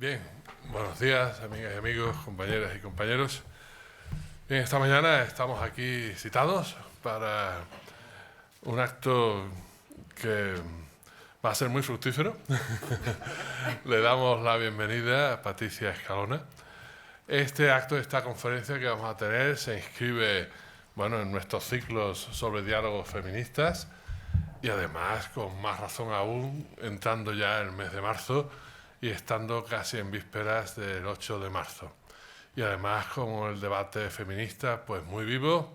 Bien, buenos días, amigas y amigos, compañeras y compañeros. Bien, esta mañana estamos aquí citados para un acto que va a ser muy fructífero. Le damos la bienvenida a Patricia Escalona. Este acto, esta conferencia que vamos a tener, se inscribe en nuestros ciclos sobre diálogos feministas y además, con más razón aún, entrando ya en el mes de marzo y estando casi en vísperas del 8 de marzo. Y además con el debate feminista pues muy vivo,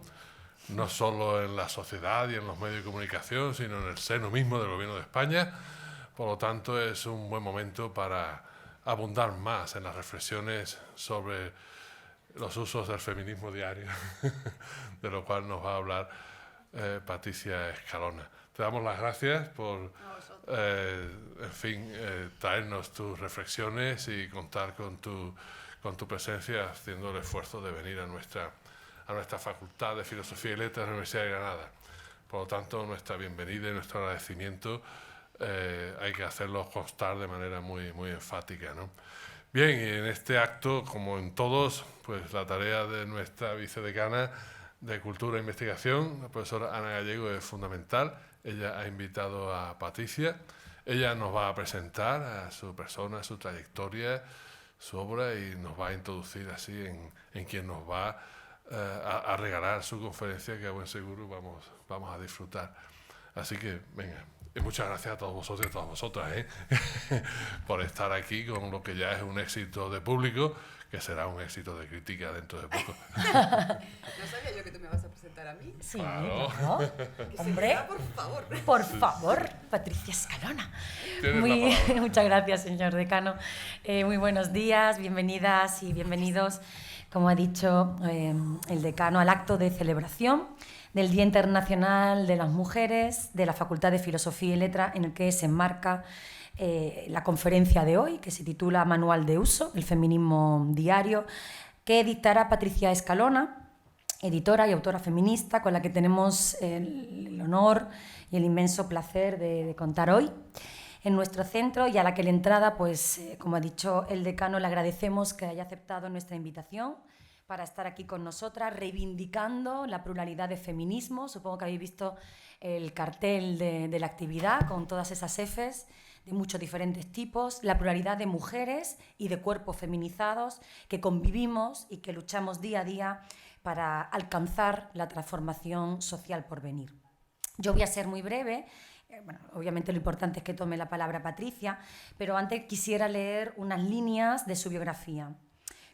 no solo en la sociedad y en los medios de comunicación, sino en el seno mismo del Gobierno de España. Por lo tanto, es un buen momento para abundar más en las reflexiones sobre los usos del feminismo diario, de lo cual nos va a hablar Patricia Escalona. Te damos las gracias por, traernos tus reflexiones y contar con tu presencia, haciendo el esfuerzo de venir a nuestra Facultad de Filosofía y Letras de la Universidad de Granada. Por lo tanto, nuestra bienvenida y nuestro agradecimiento hay que hacerlo constar de manera muy, muy enfática, ¿no? Bien, y en este acto, como en todos, pues la tarea de nuestra vicedecana de Cultura e Investigación, la profesora Ana Gallego, es fundamental. Ella ha invitado a Patricia. Ella nos va a presentar a su persona, su trayectoria, su obra, y nos va a introducir así en quien nos va a regalar su conferencia, que a buen seguro vamos a disfrutar. Así que, venga, y muchas gracias a todos vosotros y a todas vosotras por estar aquí con lo que ya es un éxito de público, que será un éxito de crítica dentro de poco. No sabía yo que tú me vas a presentar a mí. Sí, claro. Hombre, por favor, Patricia Escalona. Muchas gracias, señor decano. Muy buenos días, bienvenidas y bienvenidos, como ha dicho el decano, al acto de celebración del Día Internacional de las Mujeres de la Facultad de Filosofía y Letras, en el que se enmarca la conferencia de hoy, que se titula Manual de Uso, el feminismo diario, que dictará Patricia Escalona, editora y autora feminista, con la que tenemos el honor y el inmenso placer de contar hoy en nuestro centro, y a la que la entrada, pues, como ha dicho el decano, le agradecemos que haya aceptado nuestra invitación para estar aquí con nosotras, reivindicando la pluralidad de feminismo. Supongo que habéis visto el cartel de la actividad con todas esas Fs de muchos diferentes tipos, la pluralidad de mujeres y de cuerpos feminizados que convivimos y que luchamos día a día para alcanzar la transformación social por venir. Yo voy a ser muy breve. Obviamente lo importante es que tome la palabra Patricia, pero antes quisiera leer unas líneas de su biografía.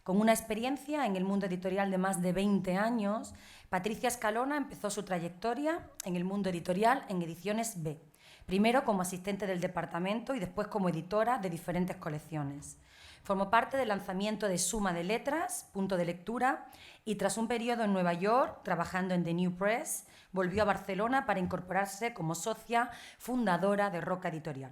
Con una experiencia en el mundo editorial de más de 20 años, Patricia Escalona empezó su trayectoria en el mundo editorial en Ediciones B, primero como asistente del departamento y después como editora de diferentes colecciones. Formó parte del lanzamiento de Suma de Letras, Punto de Lectura, y tras un periodo en Nueva York, trabajando en The New Press, volvió a Barcelona para incorporarse como socia fundadora de Roca Editorial.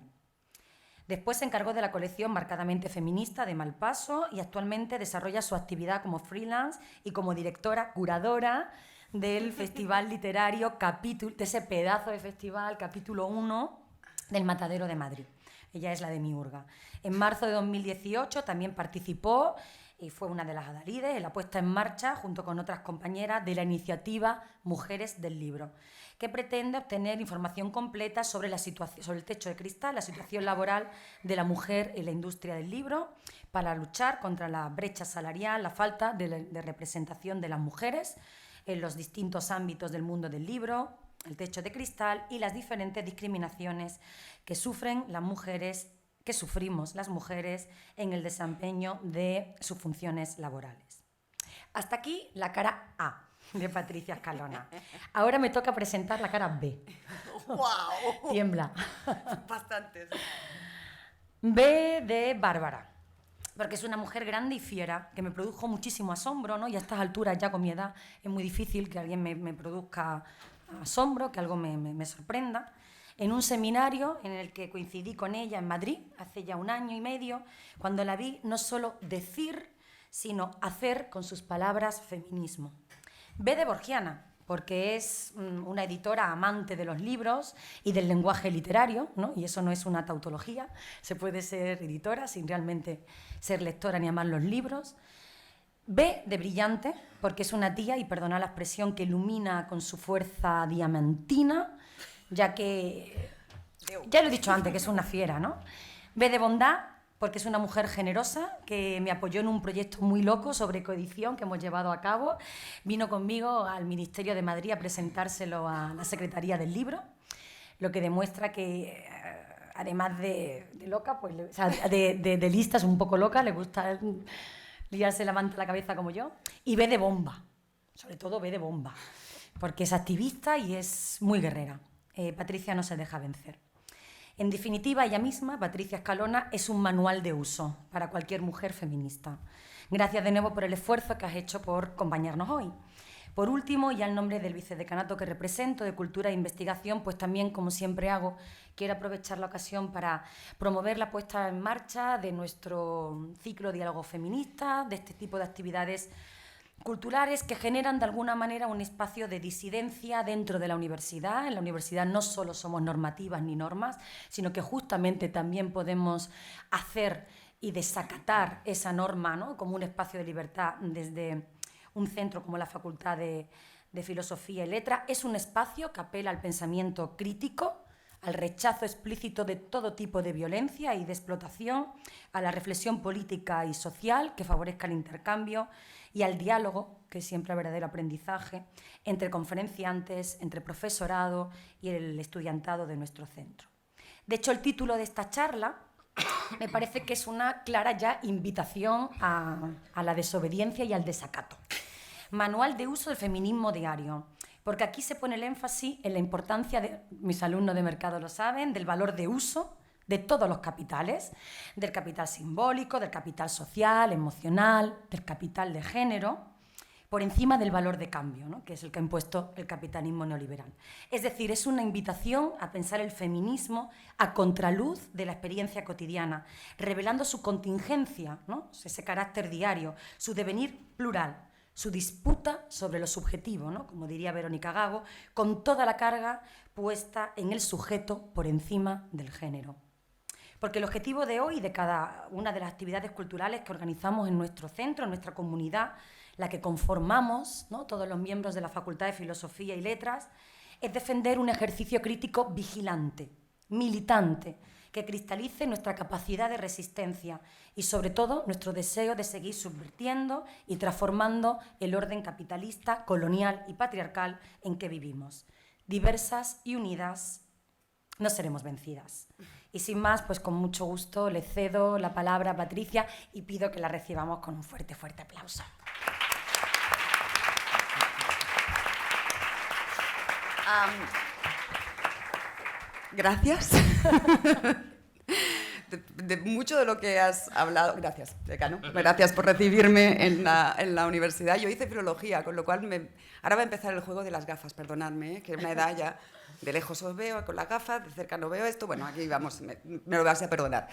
Después se encargó de la colección marcadamente feminista de Malpaso y actualmente desarrolla su actividad como freelance y como directora, curadora del Festival Literario, de ese pedazo de festival, capítulo 1 del Matadero de Madrid. Ella es la de Miurga. En marzo de 2018 también participó y fue una de las adalides en la puesta en marcha, junto con otras compañeras, de la iniciativa Mujeres del Libro, que pretende obtener información completa sobre el techo de cristal, la situación laboral de la mujer en la industria del libro, para luchar contra la brecha salarial, la falta de representación de las mujeres en los distintos ámbitos del mundo del libro, el techo de cristal y las diferentes discriminaciones que sufrimos las mujeres en el desempeño de sus funciones laborales. Hasta aquí la cara A de Patricia Escalona. Ahora me toca presentar la cara B. ¡Wow! Tiembla. Bastantes. B de Bárbara, porque es una mujer grande y fiera, que me produjo muchísimo asombro, ¿no? Y a estas alturas, ya con mi edad, es muy difícil que alguien me produzca asombro, que algo me sorprenda. En un seminario en el que coincidí con ella en Madrid, hace ya 1 año y medio, cuando la vi no solo decir, sino hacer con sus palabras feminismo. B de Borgiana, porque es una editora amante de los libros y del lenguaje literario, ¿no? Y eso no es una tautología, se puede ser editora sin realmente ser lectora ni amar los libros. B de brillante, porque es una tía, y perdona la expresión, que ilumina con su fuerza diamantina, ya que, ya lo he dicho antes, que es una fiera, ¿no? B de bondad, porque es una mujer generosa que me apoyó en un proyecto muy loco sobre coedición que hemos llevado a cabo. Vino conmigo al Ministerio de Madrid a presentárselo a la Secretaría del Libro, lo que demuestra que, además de loca, pues, o sea, de lista, es un poco loca, le gusta liarse la manta a la cabeza como yo. Y B de bomba, sobre todo B de bomba, porque es activista y es muy guerrera. Patricia no se deja vencer. En definitiva, ella misma, Patricia Escalona, es un manual de uso para cualquier mujer feminista. Gracias de nuevo por el esfuerzo que has hecho por acompañarnos hoy. Por último, y al nombre del vicedecanato que represento de Cultura e Investigación, pues también, como siempre hago, quiero aprovechar la ocasión para promover la puesta en marcha de nuestro ciclo Diálogo Feminista, de este tipo de actividades culturales que generan de alguna manera un espacio de disidencia dentro de la universidad. En la universidad no solo somos normativas ni normas, sino que justamente también podemos hacer y desacatar esa norma, ¿no?, como un espacio de libertad desde un centro como la Facultad de Filosofía y Letras. Es un espacio que apela al pensamiento crítico, al rechazo explícito de todo tipo de violencia y de explotación, a la reflexión política y social que favorezca el intercambio y al diálogo, que es siempre el verdadero aprendizaje, entre conferenciantes, entre profesorado y el estudiantado de nuestro centro. De hecho, el título de esta charla me parece que es una clara ya invitación a la desobediencia y al desacato. Manual de uso del feminismo diario, porque aquí se pone el énfasis en la importancia, mis alumnos de mercado lo saben, del valor de uso de todos los capitales, del capital simbólico, del capital social, emocional, del capital de género, por encima del valor de cambio, ¿no?, que es el que ha impuesto el capitalismo neoliberal. Es decir, es una invitación a pensar el feminismo a contraluz de la experiencia cotidiana, revelando su contingencia, ¿no?, ese carácter diario, su devenir plural, su disputa sobre lo subjetivo, ¿no?, como diría Verónica Gago, con toda la carga puesta en el sujeto por encima del género. Porque el objetivo de hoy, de cada una de las actividades culturales que organizamos en nuestro centro, en nuestra comunidad, la que conformamos, ¿no?, todos los miembros de la Facultad de Filosofía y Letras, es defender un ejercicio crítico vigilante, militante, que cristalice nuestra capacidad de resistencia y, sobre todo, nuestro deseo de seguir subvirtiendo y transformando el orden capitalista, colonial y patriarcal en que vivimos. Diversas y unidas, no seremos vencidas. Y sin más, pues con mucho gusto le cedo la palabra a Patricia y pido que la recibamos con un fuerte, fuerte aplauso. Gracias. De mucho de lo que has hablado. Gracias, decano. Gracias por recibirme en la universidad. Yo hice filología, con lo cual ahora va a empezar el juego de las gafas, perdonadme, que es una edad ya. De lejos os veo con las gafas, de cerca no veo esto. Bueno, aquí vamos, me lo vas a perdonar.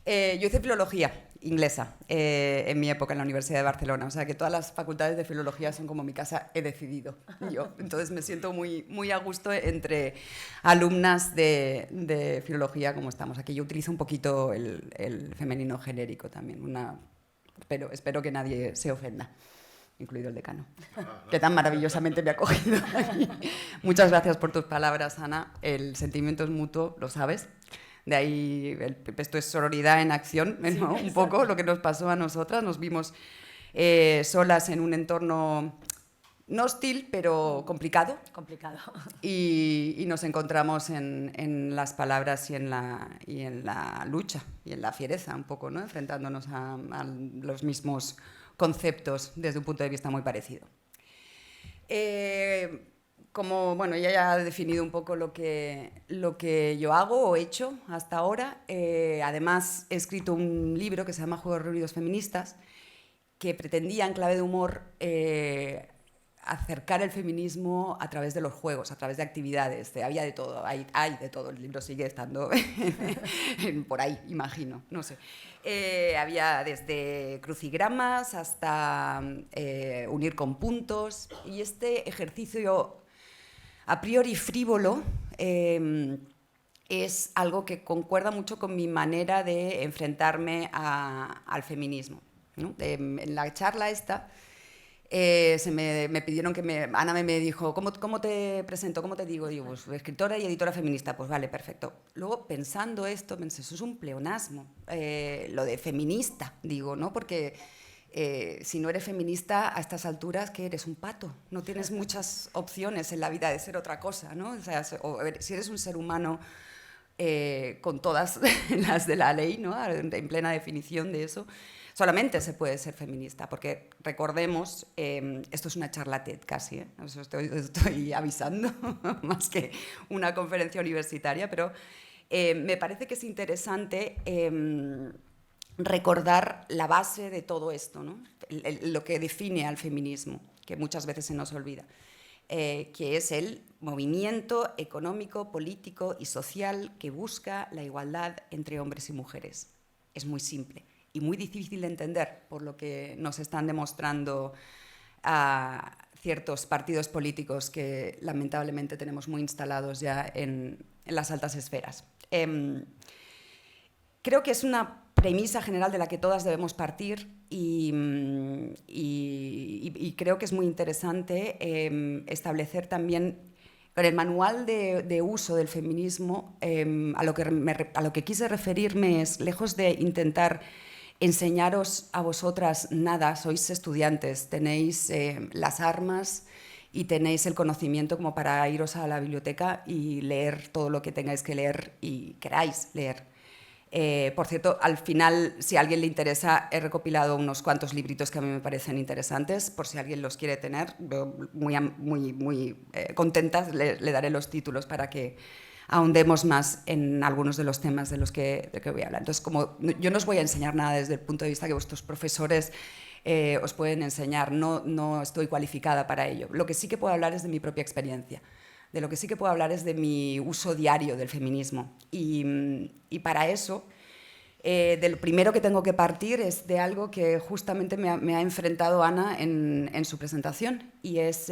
Yo hice filología inglesa en mi época en la Universidad de Barcelona. O sea que todas las facultades de filología son como mi casa, he decidido yo. Entonces me siento muy, muy a gusto entre alumnas de filología como estamos aquí. Yo utilizo un poquito el femenino genérico también, pero espero que nadie se ofenda, incluido el decano, que tan maravillosamente me ha acogido aquí. Muchas gracias por tus palabras, Ana. El sentimiento es mutuo, lo sabes. De ahí, esto es sororidad en acción, ¿no? Sí, un poco lo que nos pasó a nosotras. Nos vimos solas en un entorno no hostil, pero complicado. Complicado. Y nos encontramos en las palabras y en la lucha y en la fiereza, un poco, ¿no?, enfrentándonos a los mismos conceptos desde un punto de vista muy parecido. Como bueno, ella ya ha definido un poco lo que yo hago o he hecho hasta ahora. Además, he escrito un libro que se llama Juegos Reunidos Feministas, que pretendía, en clave de humor, acercar el feminismo a través de los juegos, a través de actividades. Había de todo, hay de todo. El libro sigue estando por ahí, imagino, no sé. Había desde crucigramas hasta unir con puntos. Y este ejercicio a priori frívolo es algo que concuerda mucho con mi manera de enfrentarme al feminismo, ¿no? En la charla esta me pidieron que Ana me dijo, ¿cómo te presento? ¿Cómo te digo? Digo, pues escritora y editora feminista. Pues vale, perfecto. Luego, pensando esto, pensé, eso es un pleonasmo, lo de feminista, digo, ¿no? Porque si no eres feminista a estas alturas, ¿qué eres? Un pato. No tienes muchas opciones en la vida de ser otra cosa, ¿no? O sea, si eres un ser humano con todas las de la ley, ¿no? En plena definición de eso, solamente se puede ser feminista, porque recordemos, esto es una charla TED casi, eso estoy avisando, más que una conferencia universitaria, pero me parece que es interesante recordar la base de todo esto, ¿no? Lo que define al feminismo, que muchas veces se nos olvida, que es el movimiento económico, político y social que busca la igualdad entre hombres y mujeres. Es muy simple y muy difícil de entender, por lo que nos están demostrando a ciertos partidos políticos que lamentablemente tenemos muy instalados ya en las altas esferas. Creo que es una premisa general de la que todas debemos partir y creo que es muy interesante establecer también con el manual de uso del feminismo, a lo que quise referirme es, lejos de intentar enseñaros a vosotras nada, sois estudiantes, tenéis las armas y tenéis el conocimiento como para iros a la biblioteca y leer todo lo que tengáis que leer y queráis leer. Por cierto, al final, si a alguien le interesa, he recopilado unos cuantos libritos que a mí me parecen interesantes, por si alguien los quiere tener, muy contenta le daré los títulos para que ahondemos más en algunos de los temas de los que voy a hablar. Entonces, como yo no os voy a enseñar nada desde el punto de vista que vuestros profesores os pueden enseñar, no estoy cualificada para ello. Lo que sí que puedo hablar es de mi propia experiencia. De lo que sí que puedo hablar es de mi uso diario del feminismo. Y para eso, de lo primero que tengo que partir es de algo que justamente me ha enfrentado Ana en su presentación, y es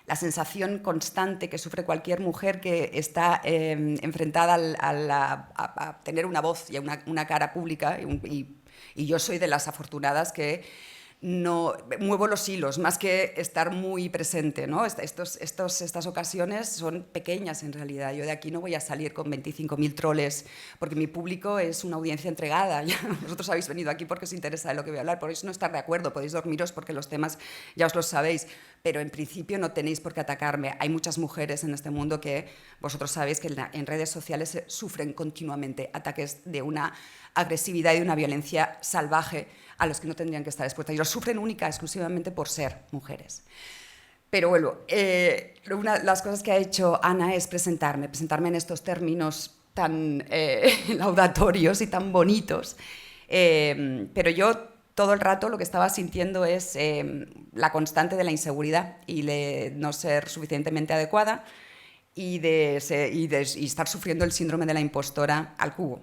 la sensación constante que sufre cualquier mujer que está enfrentada a tener una voz y a una cara pública, y yo soy de las afortunadas que no muevo los hilos, más que estar muy presente, ¿no? Estas ocasiones son pequeñas en realidad. Yo de aquí no voy a salir con 25.000 troles, porque mi público es una audiencia entregada. Ya, vosotros habéis venido aquí porque os interesa de lo que voy a hablar, podéis no estar de acuerdo, podéis dormiros porque los temas ya os los sabéis, pero en principio no tenéis por qué atacarme. Hay muchas mujeres en este mundo que vosotros sabéis que en redes sociales sufren continuamente ataques de una agresividad y de una violencia salvaje a los que no tendrían que estar expuestas. Y lo sufren exclusivamente por ser mujeres. Pero bueno, una de las cosas que ha hecho Ana es presentarme en estos términos tan laudatorios y tan bonitos. Pero yo todo el rato lo que estaba sintiendo es la constante de la inseguridad y de no ser suficientemente adecuada y estar sufriendo el síndrome de la impostora al cubo.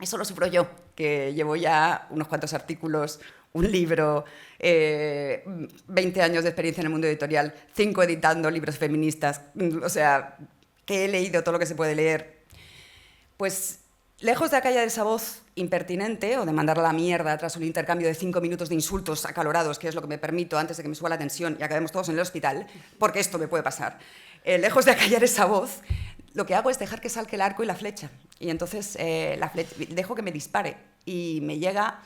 Eso lo sufro yo, que llevo ya unos cuantos artículos, un libro, 20 años de experiencia en el mundo editorial, 5 editando libros feministas, o sea, que he leído todo lo que se puede leer. Pues lejos de acallar esa voz impertinente o de mandarla a la mierda tras un intercambio de 5 minutos de insultos acalorados, que es lo que me permito antes de que me suba la tensión y acabemos todos en el hospital, porque esto me puede pasar, lejos de acallar esa voz, lo que hago es dejar que salga el arco y la flecha. Y entonces dejo que me dispare y me llega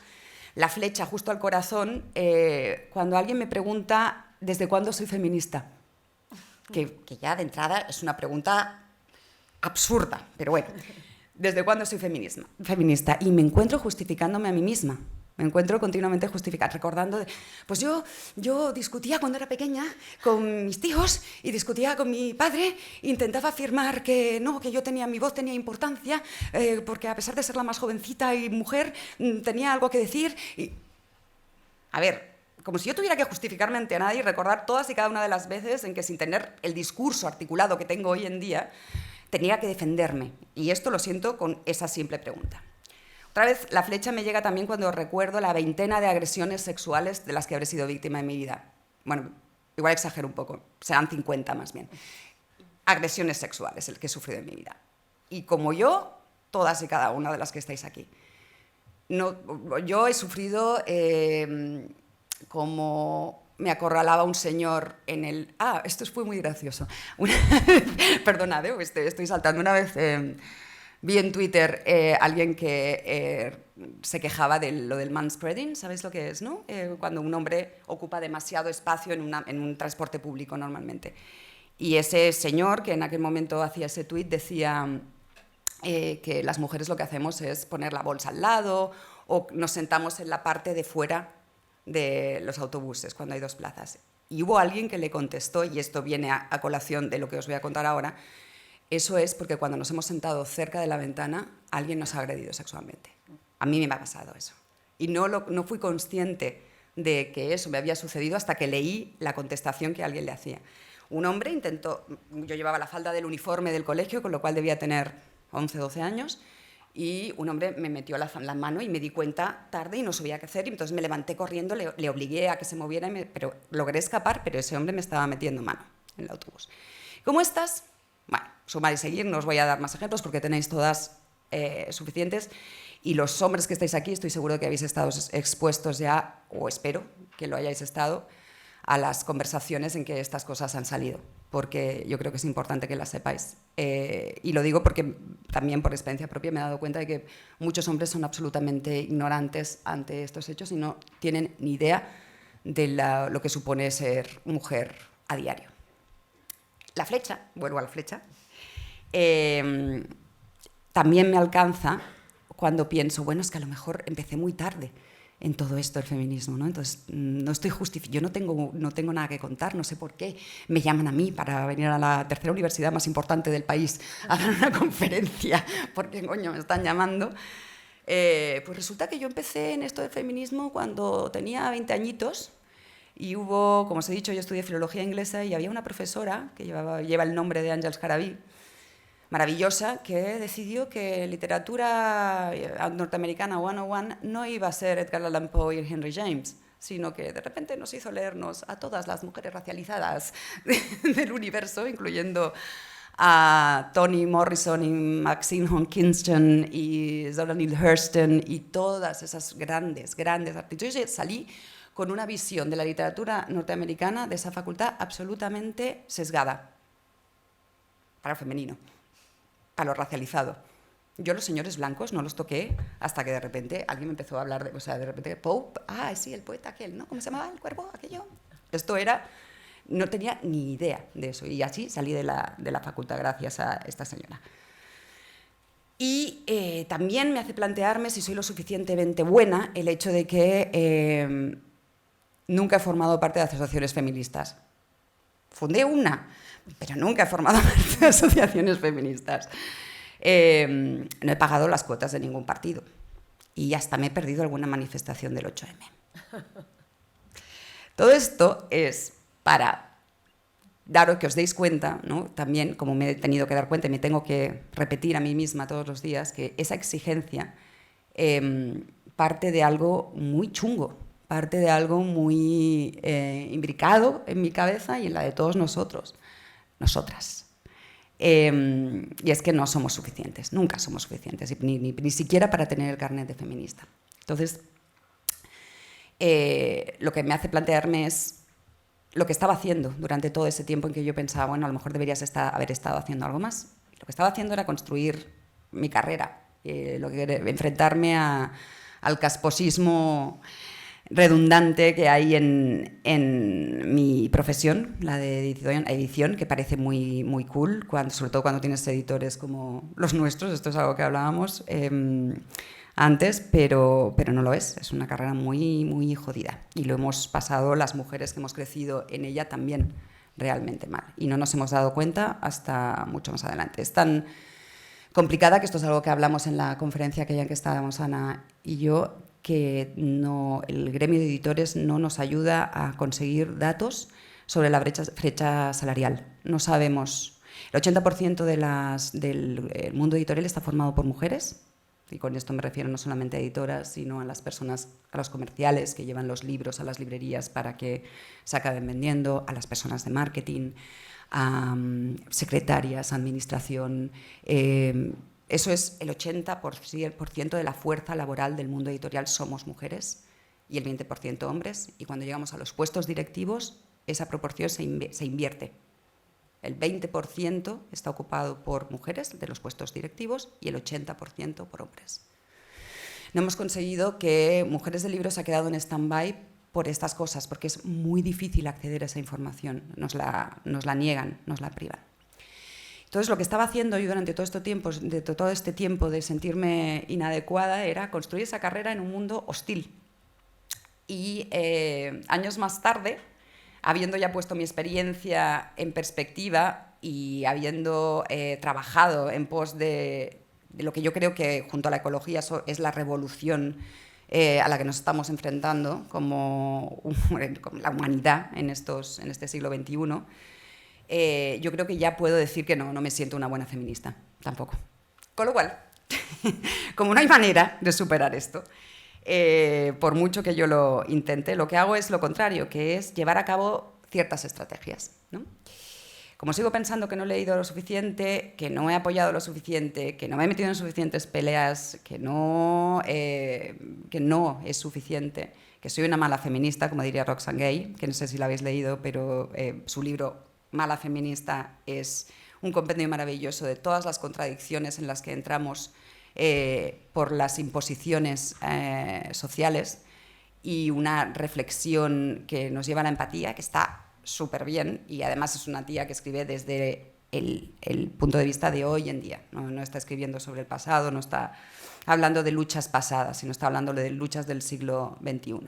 la flecha justo al corazón cuando alguien me pregunta ¿desde cuándo soy feminista? Que ya de entrada es una pregunta absurda, pero bueno, ¿desde cuándo soy feminista? Y me encuentro justificándome a mí misma. Me encuentro continuamente justificando, recordando, pues yo discutía cuando era pequeña con mis tíos y discutía con mi padre, intentaba afirmar que no, que mi voz tenía importancia, porque a pesar de ser la más jovencita y mujer, tenía algo que decir. Y, a ver, como si yo tuviera que justificarme ante nadie y recordar todas y cada una de las veces en que, sin tener el discurso articulado que tengo hoy en día, tenía que defenderme. Y esto lo siento con esa simple pregunta. Otra vez, la flecha me llega también cuando recuerdo la veintena de agresiones sexuales de las que habré sido víctima en mi vida. Bueno, igual exagero un poco, serán 50 más bien. Agresiones sexuales, el que he sufrido en mi vida. Y como yo, todas y cada una de las que estáis aquí. No, yo he sufrido como me acorralaba un señor en el... esto fue muy gracioso. Perdonad, estoy saltando. Una vez vi en Twitter alguien que se quejaba de lo del manspreading, ¿sabéis lo que es, no? Cuando un hombre ocupa demasiado espacio en un transporte público normalmente. Y ese señor que en aquel momento hacía ese tuit decía que las mujeres lo que hacemos es poner la bolsa al lado o nos sentamos en la parte de fuera de los autobuses cuando hay 2 plazas. Y hubo alguien que le contestó, y esto viene a colación de lo que os voy a contar ahora, eso es porque cuando nos hemos sentado cerca de la ventana, alguien nos ha agredido sexualmente. A mí me ha pasado eso. Y no fui consciente de que eso me había sucedido hasta que leí la contestación que alguien le hacía. Un hombre intentó, yo llevaba la falda del uniforme del colegio, con lo cual debía tener 11, 12 años, y un hombre me metió la mano y me di cuenta tarde y no sabía qué hacer, y entonces me levanté corriendo, le obligué a que se moviera, pero logré escapar, pero ese hombre me estaba metiendo mano en el autobús. ¿Cómo estás? Bueno, sumar y seguir, no os voy a dar más ejemplos porque tenéis todas suficientes, y los hombres que estáis aquí estoy seguro de que habéis estado expuestos ya, o espero que lo hayáis estado, a las conversaciones en que estas cosas han salido, porque yo creo que es importante que las sepáis. Y lo digo porque también por experiencia propia me he dado cuenta de que muchos hombres son absolutamente ignorantes ante estos hechos y no tienen ni idea de lo que supone ser mujer a diario. La flecha, vuelvo a la flecha, también me alcanza cuando pienso, bueno, es que a lo mejor empecé muy tarde en todo esto del feminismo, ¿no? Entonces, no estoy yo no tengo nada que contar, no sé por qué me llaman a mí para venir a la tercera universidad más importante del país a dar una conferencia, ¿por qué coño me están llamando? Pues resulta que yo empecé en esto del feminismo cuando tenía 20 añitos y hubo, como os he dicho, yo estudié filología inglesa y había una profesora que lleva el nombre de Àngels Caraví, maravillosa, que decidió que literatura norteamericana 101 no iba a ser Edgar Allan Poe y Henry James, sino que de repente nos hizo leernos a todas las mujeres racializadas del universo, incluyendo a Toni Morrison y Maxine Hong Kingston y Zora Neale Hurston y todas esas grandes artistas. Yo salí con una visión de la literatura norteamericana de esa facultad absolutamente sesgada para el femenino, a lo racializado. Yo los señores blancos no los toqué hasta que de repente alguien me empezó a hablar de repente Pope, sí, el poeta aquel, ¿no? ¿Cómo se llamaba el cuervo aquello? Esto era, no tenía ni idea de eso y así salí de la facultad gracias a esta señora. Y también me hace plantearme si soy lo suficientemente buena el hecho de que nunca he formado parte de asociaciones feministas. Fundé una, pero nunca he formado parte de asociaciones feministas. No he pagado las cuotas de ningún partido y hasta me he perdido alguna manifestación del 8M. Todo esto es para daros que os deis cuenta, ¿no? También, como me he tenido que dar cuenta y me tengo que repetir a mí misma todos los días, que esa exigencia parte de algo muy chungo, parte de algo muy imbricado en mi cabeza y en la de todos nosotros. Nosotras. Y es que no somos suficientes, nunca somos suficientes, ni siquiera para tener el carnet de feminista. Entonces, lo que me hace plantearme es lo que estaba haciendo durante todo ese tiempo en que yo pensaba, bueno, a lo mejor deberías haber estado haciendo algo más. Lo que estaba haciendo era construir mi carrera, enfrentarme al casposismo redundante que hay en mi profesión, la de edición, que parece muy, muy cool, sobre todo cuando tienes editores como los nuestros. Esto es algo que hablábamos antes, pero no lo es una carrera muy, muy jodida y lo hemos pasado las mujeres que hemos crecido en ella también realmente mal y no nos hemos dado cuenta hasta mucho más adelante. Es tan complicada que esto es algo que hablamos en la conferencia aquella en que estábamos Ana y yo, que el gremio de editores no nos ayuda a conseguir datos sobre la brecha salarial. No sabemos. El 80% del mundo editorial está formado por mujeres, y con esto me refiero no solamente a editoras, sino a las personas, a los comerciales que llevan los libros a las librerías para que se acaben vendiendo, a las personas de marketing, a secretarias, administración. Eso es el 80% de la fuerza laboral del mundo editorial somos mujeres y el 20% hombres, y cuando llegamos a los puestos directivos esa proporción se invierte. El 20% está ocupado por mujeres de los puestos directivos y el 80% por hombres. No hemos conseguido que Mujeres del Libro se ha quedado en stand-by por estas cosas, porque es muy difícil acceder a esa información. Nos la niegan, nos la privan. Entonces, lo que estaba haciendo yo durante todo este tiempo de sentirme inadecuada era construir esa carrera en un mundo hostil. Y años más tarde, habiendo ya puesto mi experiencia en perspectiva y habiendo trabajado en pos de lo que yo creo que junto a la ecología es la revolución a la que nos estamos enfrentando como la humanidad en este siglo XXI, yo creo que ya puedo decir que no me siento una buena feminista, tampoco. Con lo cual, como no hay manera de superar esto, por mucho que yo lo intente, lo que hago es lo contrario, que es llevar a cabo ciertas estrategias, ¿no? Como sigo pensando que no he leído lo suficiente, que no he apoyado lo suficiente, que no me he metido en suficientes peleas, que no es suficiente, que soy una mala feminista, como diría Roxane Gay, que no sé si la habéis leído, pero su libro Mala feminista es un compendio maravilloso de todas las contradicciones en las que entramos por las imposiciones sociales, y una reflexión que nos lleva a la empatía, que está súper bien, y además es una tía que escribe desde el punto de vista de hoy en día, no está escribiendo sobre el pasado, no está hablando de luchas pasadas, sino está hablando de luchas del siglo XXI.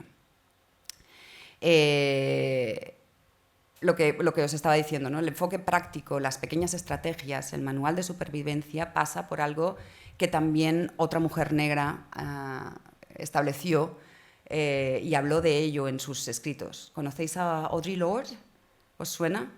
Lo que os estaba diciendo, ¿no? El enfoque práctico, las pequeñas estrategias, el manual de supervivencia pasa por algo que también otra mujer negra estableció y habló de ello en sus escritos. ¿Conocéis a Audre Lorde? ¿Os suena?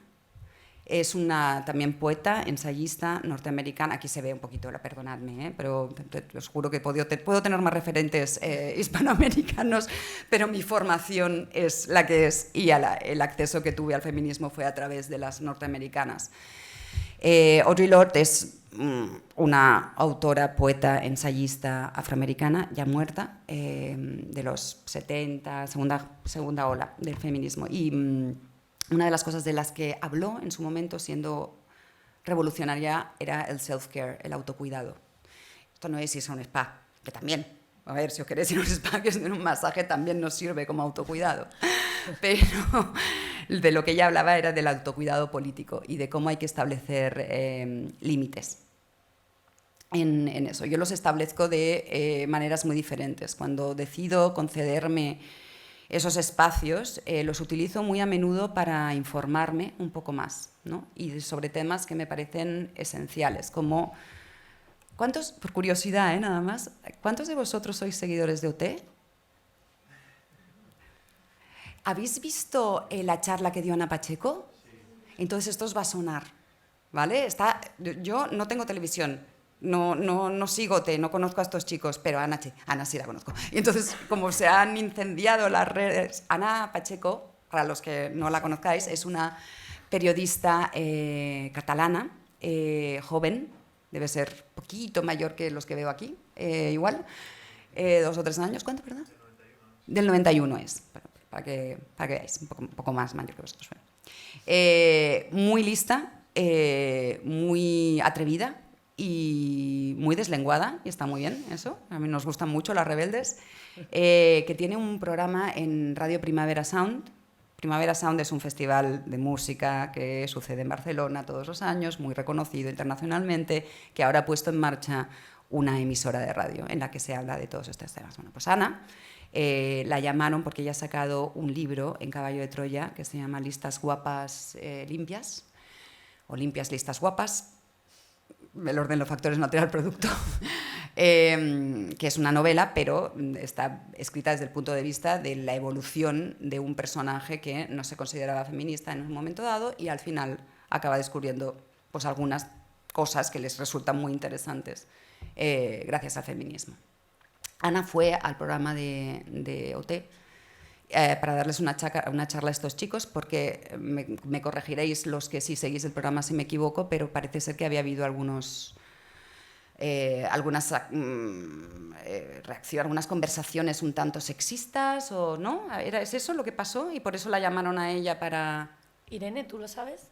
Es una también poeta, ensayista norteamericana. Aquí se ve un poquito, perdonadme, pero os juro que puedo tener más referentes hispanoamericanos, pero mi formación es la que es, y el acceso que tuve al feminismo fue a través de las norteamericanas. Audre Lorde es una autora, poeta, ensayista afroamericana, ya muerta, de los 70, segunda ola del feminismo. Y una de las cosas de las que habló en su momento, siendo revolucionaria, era el self-care, el autocuidado. Esto no es irse a un spa, que también, a ver, si os queréis ir a un spa, que es un masaje, también nos sirve como autocuidado. Pero de lo que ella hablaba era del autocuidado político y de cómo hay que establecer límites en eso. Yo los establezco de maneras muy diferentes. Cuando decido concederme esos espacios, los utilizo muy a menudo para informarme un poco más, ¿no? Y sobre temas que me parecen esenciales, como ¿cuántos, por curiosidad, nada más, ¿cuántos de vosotros sois seguidores de OT? ¿Habéis visto la charla que dio Ana Pacheco? Entonces esto os va a sonar, ¿vale? Yo no tengo televisión, no sigo OT, no conozco a estos chicos, pero Ana sí la conozco. Y entonces, como se han incendiado las redes, Ana Pacheco, para los que no la conozcáis, es una periodista catalana, joven, debe ser poquito mayor que los que veo aquí, igual, 2 o 3 años, ¿cuánto, perdón? Del 91 es, para que veáis, un poco más mayor que vosotros. Muy lista, muy atrevida y muy deslenguada, y está muy bien eso, a mí nos gustan mucho las rebeldes, que tiene un programa en Radio Primavera Sound. Primavera Sound es un festival de música que sucede en Barcelona todos los años, muy reconocido internacionalmente, que ahora ha puesto en marcha una emisora de radio en la que se habla de todos estos temas. Bueno, pues Ana la llamaron porque ella ha sacado un libro en Caballo de Troya que se llama Listas guapas limpias, o limpias listas guapas. El orden de los factores no altera el producto. que es una novela, pero está escrita desde el punto de vista de la evolución de un personaje que no se consideraba feminista en un momento dado y al final acaba descubriendo pues, algunas cosas que les resultan muy interesantes gracias al feminismo. Ana fue al programa de OT para darles una charla a estos chicos, porque me corregiréis los que sí seguís el programa si me equivoco, pero parece ser que había habido algunas algunas conversaciones un tanto sexistas, ¿o no? ¿Es eso lo que pasó? Y por eso la llamaron a ella para... Irene, ¿tú lo sabes?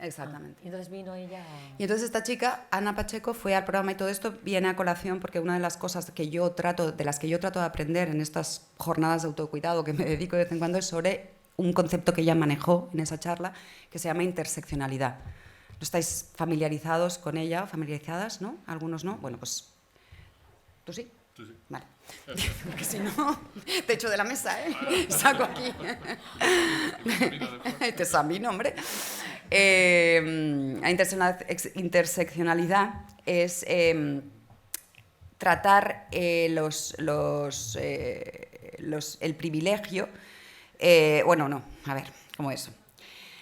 Exactamente. Y entonces vino ella... Y entonces esta chica, Ana Pacheco, fue al programa y todo esto viene a colación porque una de las cosas de las que yo trato de aprender en estas jornadas de autocuidado que me dedico de vez en cuando es sobre un concepto que ella manejó en esa charla que se llama interseccionalidad. ¿No estáis familiarizados con ella? ¿Familiarizadas? ¿No? ¿Algunos no? Bueno, pues... ¿Tú sí? Sí, sí. Vale. Porque si no, te echo de la mesa, ¿eh? Saco aquí. Te examino, hombre. La interseccionalidad es tratar el privilegio... bueno, no, a ver, ¿cómo es?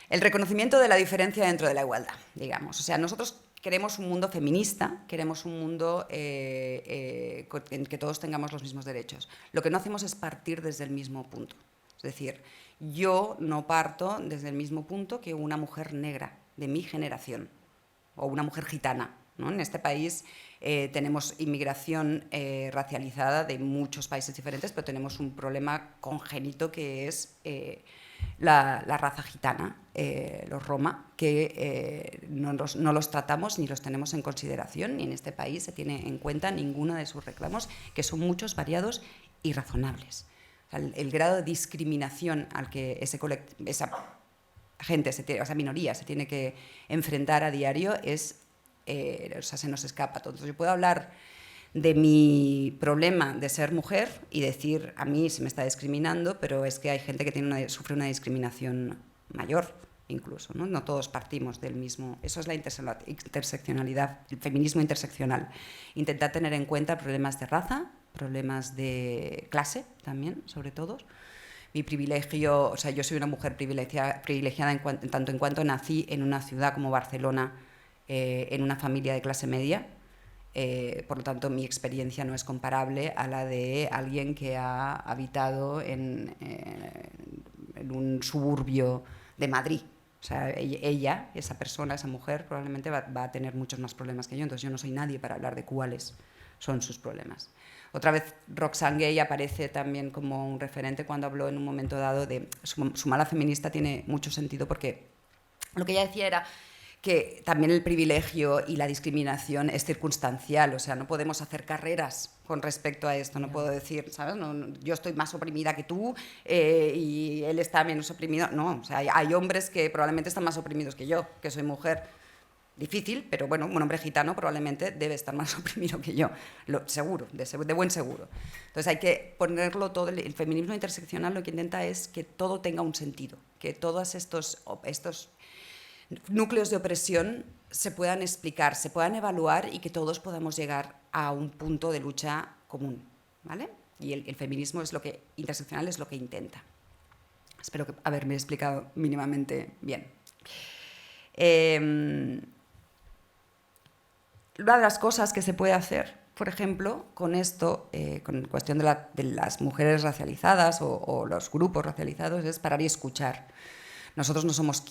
El reconocimiento de la diferencia dentro de la igualdad, digamos. O sea, nosotros queremos un mundo feminista, queremos un mundo en que todos tengamos los mismos derechos. Lo que no hacemos es partir desde el mismo punto. Es decir, yo no parto desde el mismo punto que una mujer negra de mi generación o una mujer gitana, ¿no? En este país tenemos inmigración racializada de muchos países diferentes, pero tenemos un problema congénito que es la raza gitana, los roma, que no los tratamos ni los tenemos en consideración, ni en este país se tiene en cuenta ninguno de sus reclamos, que son muchos, variados y razonables. O sea, el grado de discriminación al que esa gente, esa minoría se tiene que enfrentar a diario se nos escapa todo. Entonces, yo puedo hablar de mi problema de ser mujer y decir, a mí se me está discriminando, pero es que hay gente que sufre una discriminación mayor, incluso, ¿no? No todos partimos del mismo. Eso es la interseccionalidad, el feminismo interseccional. Intentar tener en cuenta problemas de raza, problemas de clase también, sobre todo. Mi privilegio, o sea, yo soy una mujer privilegiada en tanto en cuanto nací en una ciudad como Barcelona, en una familia de clase media. Por lo tanto, mi experiencia no es comparable a la de alguien que ha habitado en un suburbio de Madrid. O sea, ella, esa persona, esa mujer, probablemente va a tener muchos más problemas que yo. Entonces, yo no soy nadie para hablar de cuáles son sus problemas. Otra vez, Roxane Gay aparece también como un referente cuando habló en un momento dado de su mala feminista. Tiene mucho sentido porque lo que ella decía era que también el privilegio y la discriminación es circunstancial, o sea, no podemos hacer carreras con respecto a esto, no puedo decir, ¿sabes? Yo estoy más oprimida que tú y él está menos oprimido, no, o sea, hay hombres que probablemente están más oprimidos que yo, que soy mujer. Difícil, pero bueno, un hombre gitano probablemente debe estar más oprimido que yo, seguro, de buen seguro. Entonces hay que ponerlo todo, el feminismo interseccional lo que intenta es que todo tenga un sentido, que todos estos núcleos de opresión se puedan explicar, se puedan evaluar y que todos podamos llegar a un punto de lucha común, ¿vale? Y el feminismo interseccional es lo que intenta. Espero haberme explicado mínimamente bien. Una de las cosas que se puede hacer, por ejemplo, con esto, con cuestión de las mujeres racializadas o los grupos racializados, es parar y escuchar. Nosotros no somos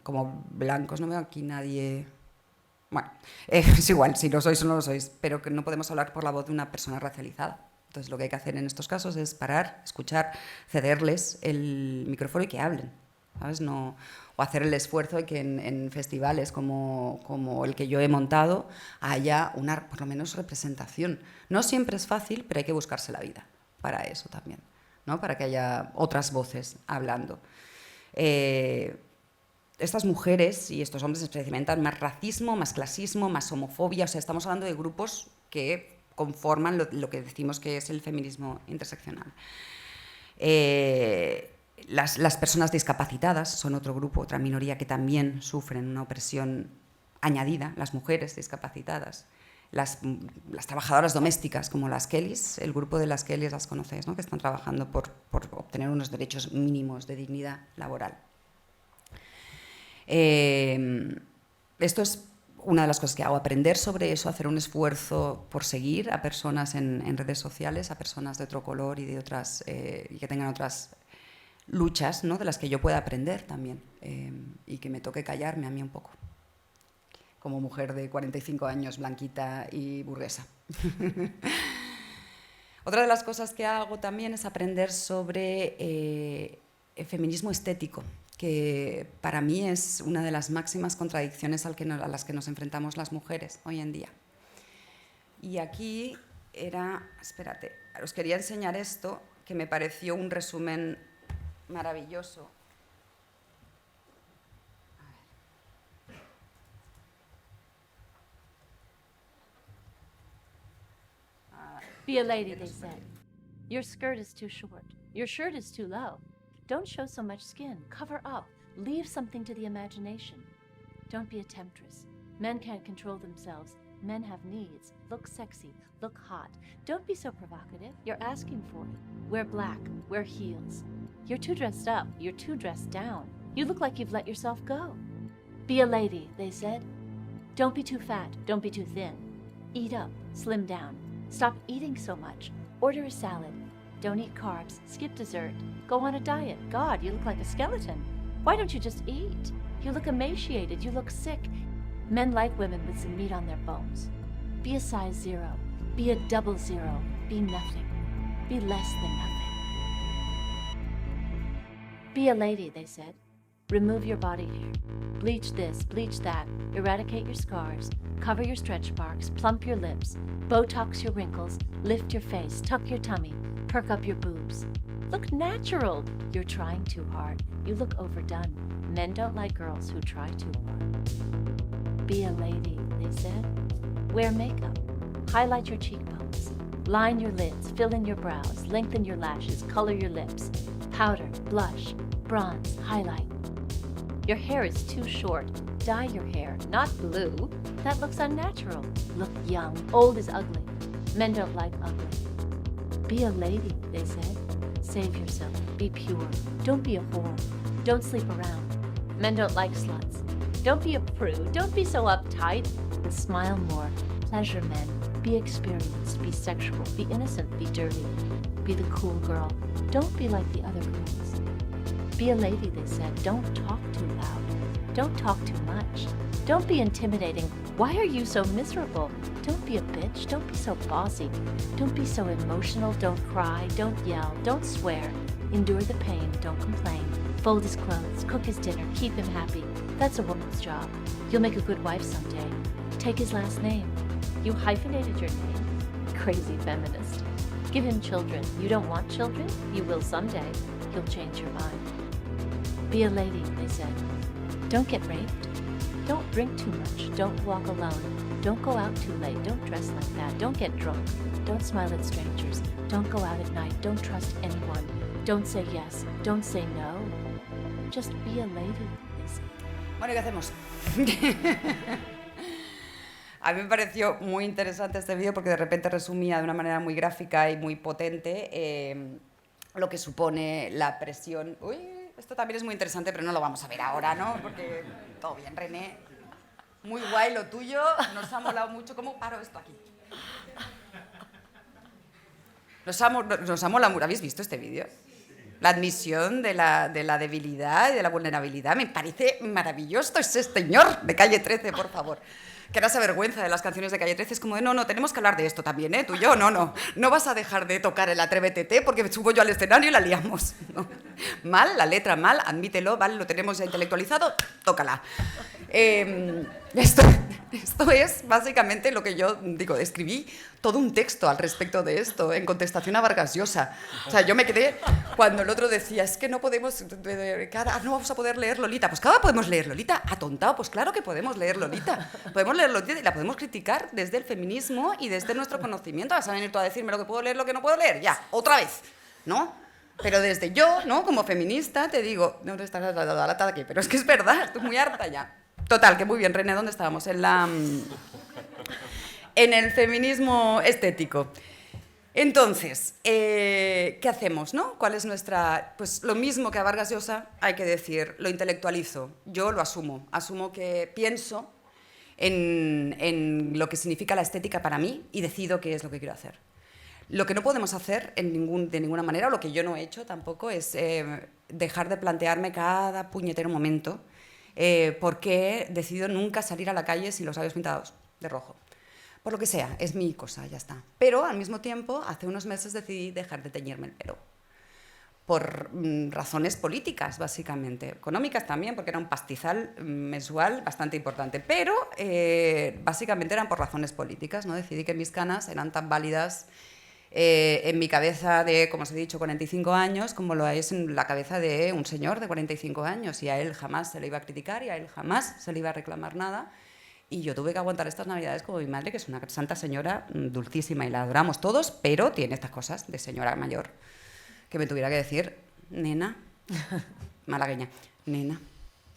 como blancos, no veo aquí nadie... Bueno, es igual, si lo sois o no lo sois, pero que no podemos hablar por la voz de una persona racializada. Entonces, lo que hay que hacer en estos casos es parar, escuchar, cederles el micrófono y que hablen, ¿sabes? O hacer el esfuerzo de que en festivales como el que yo he montado haya por lo menos representación. No siempre es fácil, pero hay que buscarse la vida para eso también, ¿no? Para que haya otras voces hablando. Estas mujeres y estos hombres experimentan más racismo, más clasismo, más homofobia. O sea, estamos hablando de grupos que conforman lo que decimos que es el feminismo interseccional. Las personas discapacitadas son otro grupo, otra minoría que también sufren una opresión añadida, las mujeres discapacitadas. Las trabajadoras domésticas, como las Kellys, el grupo de las Kellys las conocéis, ¿no? Que están trabajando por obtener unos derechos mínimos de dignidad laboral. Esto es una de las cosas que hago, aprender sobre eso, hacer un esfuerzo por seguir a personas en redes sociales, a personas de otro color y de otras, y que tengan otras luchas, ¿no? De las que yo pueda aprender también, y que me toque callarme a mí un poco, como mujer de 45 años, blanquita y burguesa. Otra de las cosas que hago también es aprender sobre el feminismo estético, que para mí es una de las máximas contradicciones a las que nos enfrentamos las mujeres hoy en día. Y aquí espérate, os quería enseñar esto, que me pareció un resumen maravilloso. Be a lady, they said. Your skirt is too short. Your shirt is too low. Don't show so much skin. Cover up. Leave something to the imagination. Don't be a temptress. Men can't control themselves. Men have needs. Look sexy. Look hot. Don't be so provocative. You're asking for it. Wear black. Wear heels. You're too dressed up. You're too dressed down. You look like you've let yourself go. Be a lady, they said. Don't be too fat. Don't be too thin. Eat up. Slim down. Stop eating so much. Order a salad. Don't eat carbs. Skip dessert. Go on a diet. God, you look like a skeleton. Why don't you just eat? You look emaciated. You look sick. Men like women with some meat on their bones. Be a size 0. Be a double 0. Be nothing. Be less than nothing. Be a lady, they said. Remove your body hair. Bleach this, bleach that. Eradicate your scars. Cover your stretch marks. Plump your lips. Botox your wrinkles. Lift your face. Tuck your tummy. Perk up your boobs. Look natural. You're trying too hard. You look overdone. Men don't like girls who try too hard. Be a lady, they said. Wear makeup. Highlight your cheekbones. Line your lids. Fill in your brows. Lengthen your lashes. Color your lips. Powder, blush, bronze, highlight. Your hair is too short. Dye your hair, not blue. That looks unnatural. Look young. Old is ugly. Men don't like ugly. Be a lady, they said. Save yourself. Be pure. Don't be a whore. Don't sleep around. Men don't like sluts. Don't be a prude. Don't be so uptight. And smile more. Pleasure men. Be experienced. Be sexual. Be innocent. Be dirty. Be the cool girl. Don't be like the other girls. Be a lady, they said. Don't talk too loud. Don't talk too much. Don't be intimidating. Why are you so miserable? Don't be a bitch. Don't be so bossy. Don't be so emotional. Don't cry. Don't yell. Don't swear. Endure the pain. Don't complain. Fold his clothes. Cook his dinner. Keep him happy. That's a woman's job. You'll make a good wife someday. Take his last name. You hyphenated your name. Crazy feminist. Give him children. You don't want children? You will someday. He'll change your mind. Be a lady, they said. Don't get raped. Don't drink too much. Don't walk alone. Don't go out too late. Don't dress like that. Don't get drunk. Don't smile at strangers. Don't go out at night. Don't trust anyone. Don't say yes. Don't say no. Just be a lady, they said. Bueno, ¿qué hacemos? A mí me pareció muy interesante este vídeo porque de repente resumía de una manera muy gráfica y muy potente lo que supone la presión. Uy, esto también es muy interesante, pero no lo vamos a ver ahora, ¿no? Porque todo bien, René. Muy guay lo tuyo, nos ha molado mucho. ¿Cómo paro esto aquí? Nos ha molado mucho. ¿Habéis visto este vídeo? La admisión de la debilidad y de la vulnerabilidad. Me parece maravilloso ese señor de Calle 13, por favor. que ahora se avergüenza de las canciones de Calle 13, es como de, no, tenemos que hablar de esto también, ¿eh? Tú y yo, no vas a dejar de tocar el Atrévete porque subo yo al escenario y la liamos. ¿No? Mal, la letra mal, admítelo, vale, lo tenemos ya intelectualizado, tócala. Esto es básicamente lo que yo digo, escribí todo un texto al respecto de esto, en contestación a Vargas Llosa. O sea, yo me quedé cuando el otro decía, es que no podemos, no vamos a poder leer Lolita. Pues claro, podemos leer Lolita, atontado, pues claro que podemos leer Lolita. Podemos leer Lolita y la podemos criticar desde el feminismo y desde nuestro conocimiento. Vas a venir tú a decirme lo que puedo leer, lo que no puedo leer, ya, otra vez, ¿no? Pero desde yo, ¿no? Como feminista, te digo, no estás la aquí, pero es que es verdad, estoy muy harta ya. Total, que muy bien, René, ¿dónde estábamos? En el feminismo estético. Entonces, ¿qué hacemos, no? ¿Cuál es nuestra...? Pues lo mismo que a Vargas Llosa, hay que decir, lo intelectualizo. Yo lo asumo que pienso en lo que significa la estética para mí y decido qué es lo que quiero hacer. Lo que no podemos hacer de ninguna manera, o lo que yo no he hecho tampoco, es dejar de plantearme cada puñetero momento por qué decido nunca salir a la calle sin los labios pintados de rojo. Por lo que sea, es mi cosa, ya está. Pero al mismo tiempo, hace unos meses decidí dejar de teñirme el pelo. Por razones políticas, básicamente. Económicas también, porque era un pastizal mensual bastante importante. Pero básicamente eran por razones políticas, ¿no? Decidí que mis canas eran tan válidas en mi cabeza de, como os he dicho, 45 años, como lo es en la cabeza de un señor de 45 años. Y a él jamás se le iba a criticar y a él jamás se le iba a reclamar nada. Y yo tuve que aguantar estas navidades como mi madre, que es una santa señora dulcísima y la adoramos todos, pero tiene estas cosas de señora mayor. Que me tuviera que decir, nena, malagueña, nena,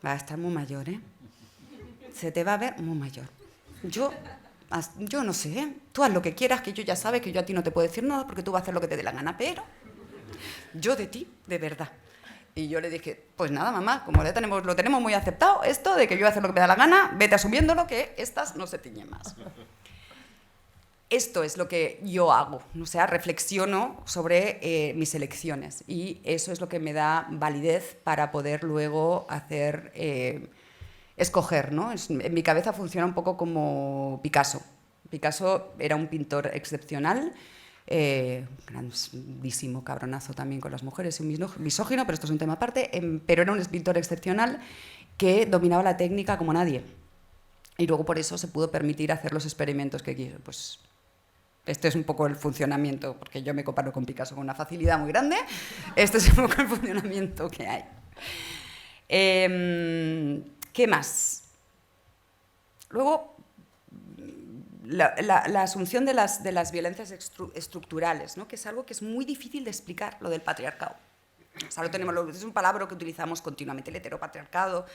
va a estar muy mayor, ¿eh? Se te va a ver muy mayor. Yo no sé, ¿eh? Tú haz lo que quieras, que yo ya sabes que yo a ti no te puedo decir nada porque tú vas a hacer lo que te dé la gana, pero yo de ti, de verdad. Y yo le dije, pues nada, mamá, como lo tenemos muy aceptado, esto de que yo voy a hacer lo que me da la gana, vete asumiéndolo que estas no se tiñen más. Esto es lo que yo hago, o sea, reflexiono sobre mis elecciones y eso es lo que me da validez para poder luego hacer, escoger, ¿no? En mi cabeza funciona un poco como Picasso. Picasso era un pintor excepcional, grandísimo cabronazo también con las mujeres, un misógino, pero esto es un tema aparte, pero era un pintor excepcional que dominaba la técnica como nadie y luego por eso se pudo permitir hacer los experimentos que quiso. Pues este es un poco el funcionamiento, porque yo me comparo con Picasso con una facilidad muy grande. Este es un poco el funcionamiento que hay. ¿Qué más? Luego, la asunción de las violencias estructurales, ¿no? Que es algo que es muy difícil de explicar, lo del patriarcado. O sea, es un palabra que utilizamos continuamente, el heteropatriarcado,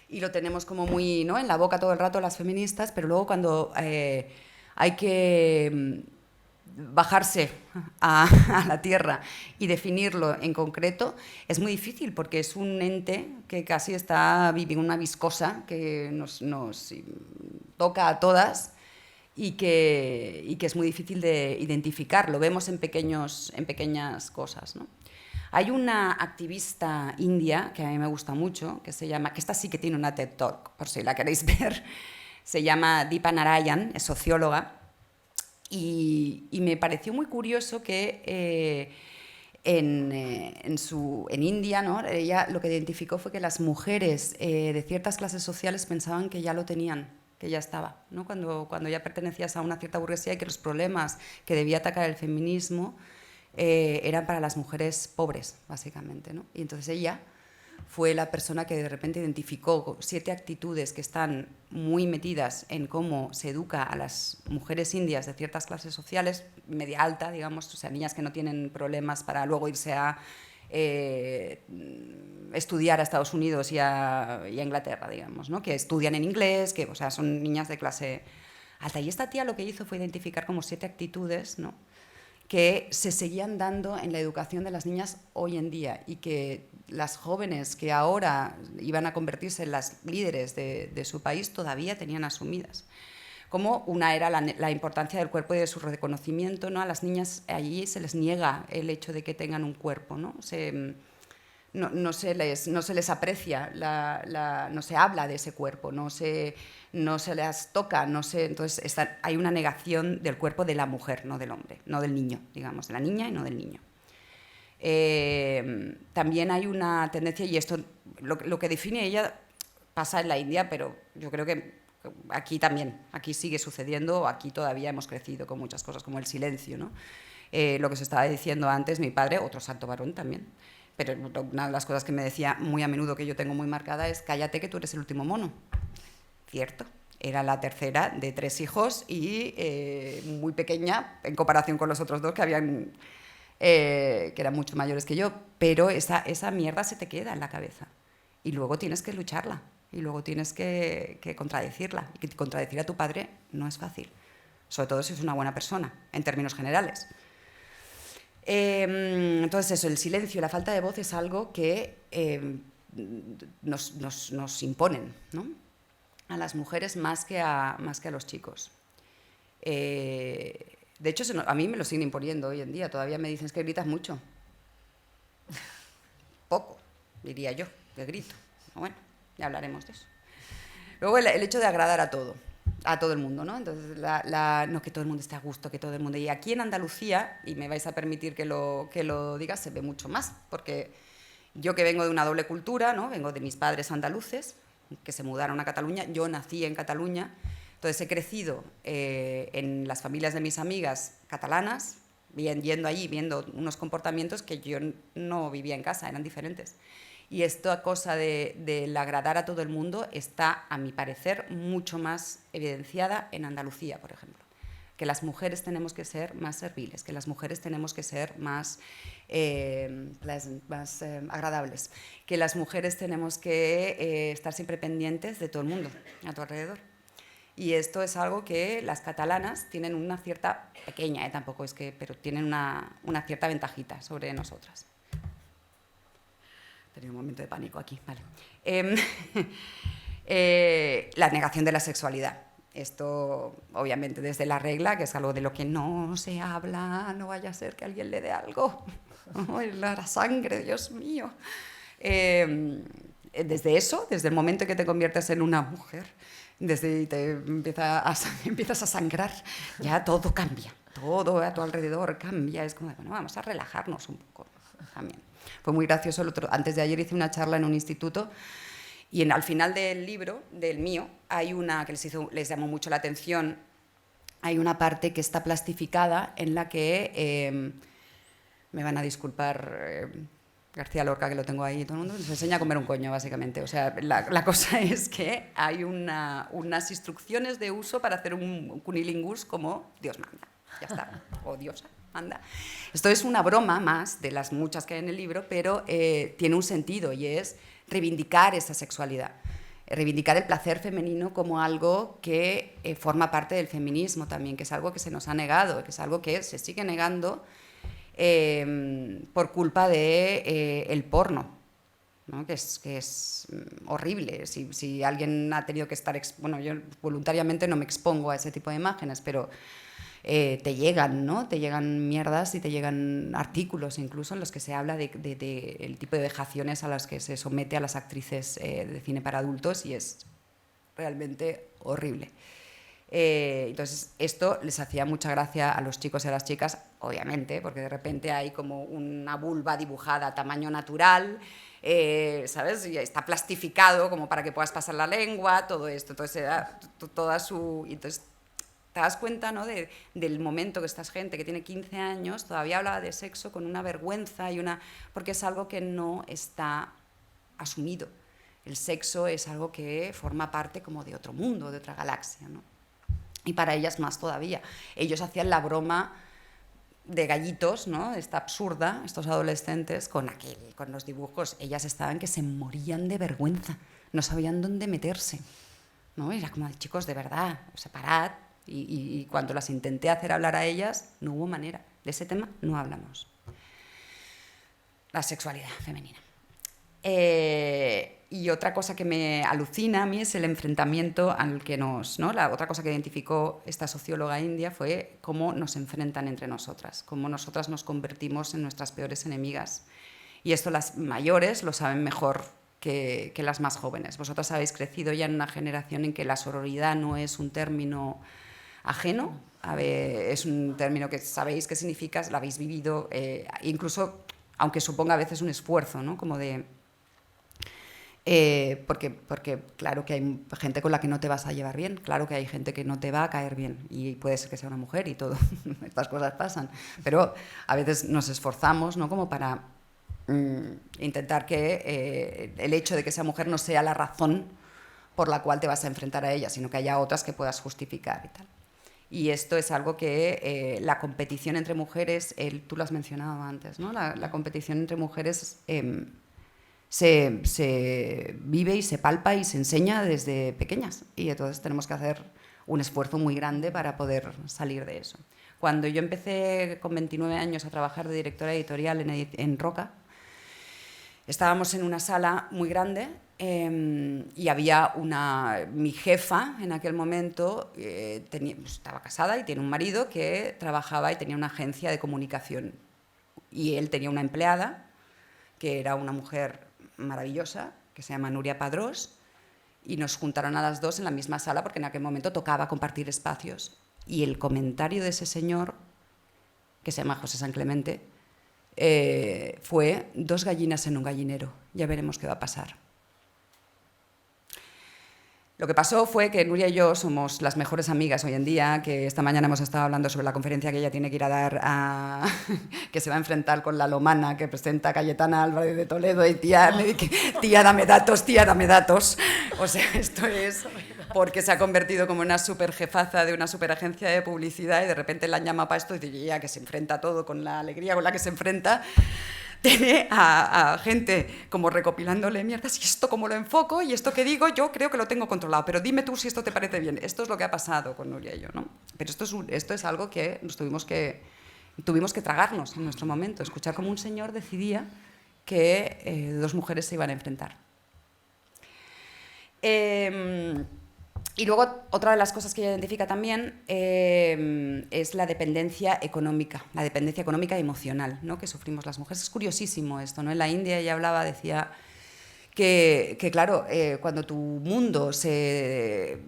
y lo tenemos como muy, ¿no?, en la boca todo el rato las feministas, pero luego cuando hay que bajarse a la tierra y definirlo en concreto, es muy difícil porque es un ente que casi está viviendo una viscosa que nos toca a todas y que es muy difícil de identificar. Lo vemos en pequeñas cosas, ¿no? Hay una activista india que a mí me gusta mucho, que esta sí que tiene una TED Talk, por si la queréis ver, se llama Deepa Narayan, es socióloga, y me pareció muy curioso que en India, ¿no?, ella lo que identificó fue que las mujeres de ciertas clases sociales pensaban que ya lo tenían, que ya estaba, ¿no? Cuando ya pertenecías a una cierta burguesía y que los problemas que debía atacar el feminismo eran para las mujeres pobres, básicamente, ¿no? Y entonces ella fue la persona que de repente identificó 7 actitudes que están muy metidas en cómo se educa a las mujeres indias de ciertas clases sociales, media alta, digamos, o sea, niñas que no tienen problemas para luego irse a estudiar a Estados Unidos y a Inglaterra, digamos, ¿no? Que estudian en inglés, o sea, son niñas de clase alta. Y esta tía lo que hizo fue identificar como 7 actitudes, ¿no?, que se seguían dando en la educación de las niñas hoy en día y que las jóvenes que ahora iban a convertirse en las líderes de su país todavía tenían asumidas. Como una era la importancia del cuerpo y de su reconocimiento, ¿no? A las niñas allí se les niega el hecho de que tengan un cuerpo, ¿no? no se les aprecia, no se habla de ese cuerpo, no se les toca, entonces hay una negación del cuerpo de la mujer, no del hombre, no del niño, digamos, de la niña y no del niño. También hay una tendencia, y esto lo que define ella pasa en la India, pero yo creo que aquí también, aquí sigue sucediendo, aquí todavía hemos crecido con muchas cosas, como el silencio, ¿no? Lo que se estaba diciendo antes, mi padre, otro santo varón también, pero una de las cosas que me decía muy a menudo, que yo tengo muy marcada, es: cállate, que tú eres el último mono. Cierto, era la tercera de 3 hijos y muy pequeña en comparación con los otros 2 que habían... que eran mucho mayores que yo, pero esa mierda se te queda en la cabeza y luego tienes que lucharla y luego tienes que contradecirla, y contradecir a tu padre no es fácil, sobre todo si es una buena persona, en términos generales. Entonces eso, el silencio, la falta de voz es algo que nos imponen, ¿no? A las mujeres más que a los chicos. De hecho, a mí me lo siguen imponiendo hoy en día. Todavía me dicen: es que gritas mucho. Poco, diría yo, que grito. Bueno, ya hablaremos de eso. Luego el hecho de agradar a todo el mundo, ¿no? Entonces, no, que todo el mundo esté a gusto, que todo el mundo... Y aquí en Andalucía, y me vais a permitir que lo diga, se ve mucho más, porque yo, que vengo de una doble cultura, ¿no? Vengo de mis padres andaluces, que se mudaron a Cataluña, yo nací en Cataluña. Entonces he crecido en las familias de mis amigas catalanas, yendo allí, viendo unos comportamientos que yo no vivía en casa, eran diferentes. Y esta cosa del agradar a todo el mundo está, a mi parecer, mucho más evidenciada en Andalucía, por ejemplo. Que las mujeres tenemos que ser más serviles, que las mujeres tenemos que ser más agradables, que las mujeres tenemos que estar siempre pendientes de todo el mundo a tu alrededor. Y esto es algo que las catalanas tienen una cierta, pequeña, tampoco es que, pero tienen una cierta ventajita sobre nosotras. He tenido un momento de pánico aquí, vale. La negación de la sexualidad. Esto, obviamente, desde la regla, que es algo de lo que no se habla, no vaya a ser que alguien le dé algo. La sangre, Dios mío. Desde eso, desde el momento que te conviertes en una mujer, desde te empiezas a sangrar, ya todo cambia, todo a tu alrededor cambia. Es como, bueno, vamos a relajarnos un poco también. Fue muy gracioso, antes de ayer hice una charla en un instituto y al final del libro, del mío, hay una que les llamó mucho la atención. Hay una parte que está plastificada en la que, me van a disculpar, García Lorca, que lo tengo ahí, todo el mundo nos enseña a comer un coño, básicamente. O sea, la cosa es que hay unas instrucciones de uso para hacer un cunilingus como Dios manda. Ya está, o diosa manda. Esto es una broma más de las muchas que hay en el libro, pero tiene un sentido, y es reivindicar esa sexualidad, reivindicar el placer femenino como algo que forma parte del feminismo también, que es algo que se nos ha negado, que es algo que se sigue negando por culpa de el porno, ¿no? que es horrible. Si alguien ha tenido que estar... Bueno, yo voluntariamente no me expongo a ese tipo de imágenes, pero te llegan, ¿no? Te llegan mierdas y te llegan artículos incluso en los que se habla de el tipo de vejaciones a las que se somete a las actrices de cine para adultos, y es realmente horrible. Entonces esto les hacía mucha gracia a los chicos y a las chicas, obviamente, porque de repente hay como una vulva dibujada a tamaño natural, ¿sabes? Y está plastificado como para que puedas pasar la lengua, todo esto. Entonces era toda su... Entonces te das cuenta, ¿no? del momento que esta gente que tiene 15 años todavía hablaba de sexo con una vergüenza porque es algo que no está asumido. El sexo es algo que forma parte como de otro mundo, de otra galaxia, ¿no? Y para ellas más todavía. Ellos hacían la broma de gallitos, ¿no? Esta absurda, estos adolescentes, con los dibujos. Ellas estaban que se morían de vergüenza, no sabían dónde meterse, ¿no? Era como, chicos, de verdad, separad. Y cuando las intenté hacer hablar a ellas, no hubo manera. De ese tema no hablamos. La sexualidad femenina. Y otra cosa que me alucina a mí es el enfrentamiento al que ¿no? La otra cosa que identificó esta socióloga india fue cómo nos enfrentan entre nosotras, cómo nosotras nos convertimos en nuestras peores enemigas Y esto las mayores lo saben mejor que las más jóvenes. Vosotras habéis crecido ya en una generación en que la sororidad no es un término ajeno, es un término que sabéis qué significa, lo habéis vivido, incluso aunque suponga a veces un esfuerzo, ¿no? Como de... porque claro que hay gente con la que no te vas a llevar bien, claro que hay gente que no te va a caer bien y puede ser que sea una mujer y todo, estas cosas pasan, pero a veces nos esforzamos, ¿no? Como para intentar que el hecho de que esa mujer no sea la razón por la cual te vas a enfrentar a ella, sino que haya otras que puedas justificar y tal. Y esto es algo que la competición entre mujeres, tú lo has mencionado antes, ¿no? La competición entre mujeres se vive y se palpa y se enseña desde pequeñas. Y entonces tenemos que hacer un esfuerzo muy grande para poder salir de eso. Cuando yo empecé con 29 años a trabajar de directora editorial en Roca, estábamos en una sala muy grande y había mi jefa en aquel momento, estaba casada y tiene un marido que trabajaba y tenía una agencia de comunicación. Y él tenía una empleada que era una mujer maravillosa, que se llama Nuria Padrós, y nos juntaron a las dos en la misma sala porque en aquel momento tocaba compartir espacios. Y el comentario de ese señor, que se llama José San Clemente, fue 2 gallinas en un gallinero, ya veremos qué va a pasar. Lo que pasó fue que Nuria y yo somos las mejores amigas hoy en día, que esta mañana hemos estado hablando sobre la conferencia que ella tiene que ir a dar, que se va a enfrentar con la Lomana, que presenta Cayetana Álvarez de Toledo, y tía, dame datos, tía, dame datos. O sea, esto es porque se ha convertido como una super jefaza de una super agencia de publicidad y de repente la llama para esto y dice, ya que se enfrenta a todo con la alegría con la que se enfrenta. Tiene a gente como recopilándole mierdas, y esto cómo lo enfoco, y esto que digo, yo creo que lo tengo controlado, pero dime tú si esto te parece bien. Esto es lo que ha pasado con Nuria y yo, ¿no? Pero esto es algo que tuvimos que tragarnos en nuestro momento, escuchar cómo un señor decidía que 2 mujeres se iban a enfrentar. Y luego, otra de las cosas que ella identifica también es la dependencia económica y emocional, ¿no? Que sufrimos las mujeres. Es curiosísimo esto, ¿no? En la India ella decía que claro, cuando tu mundo se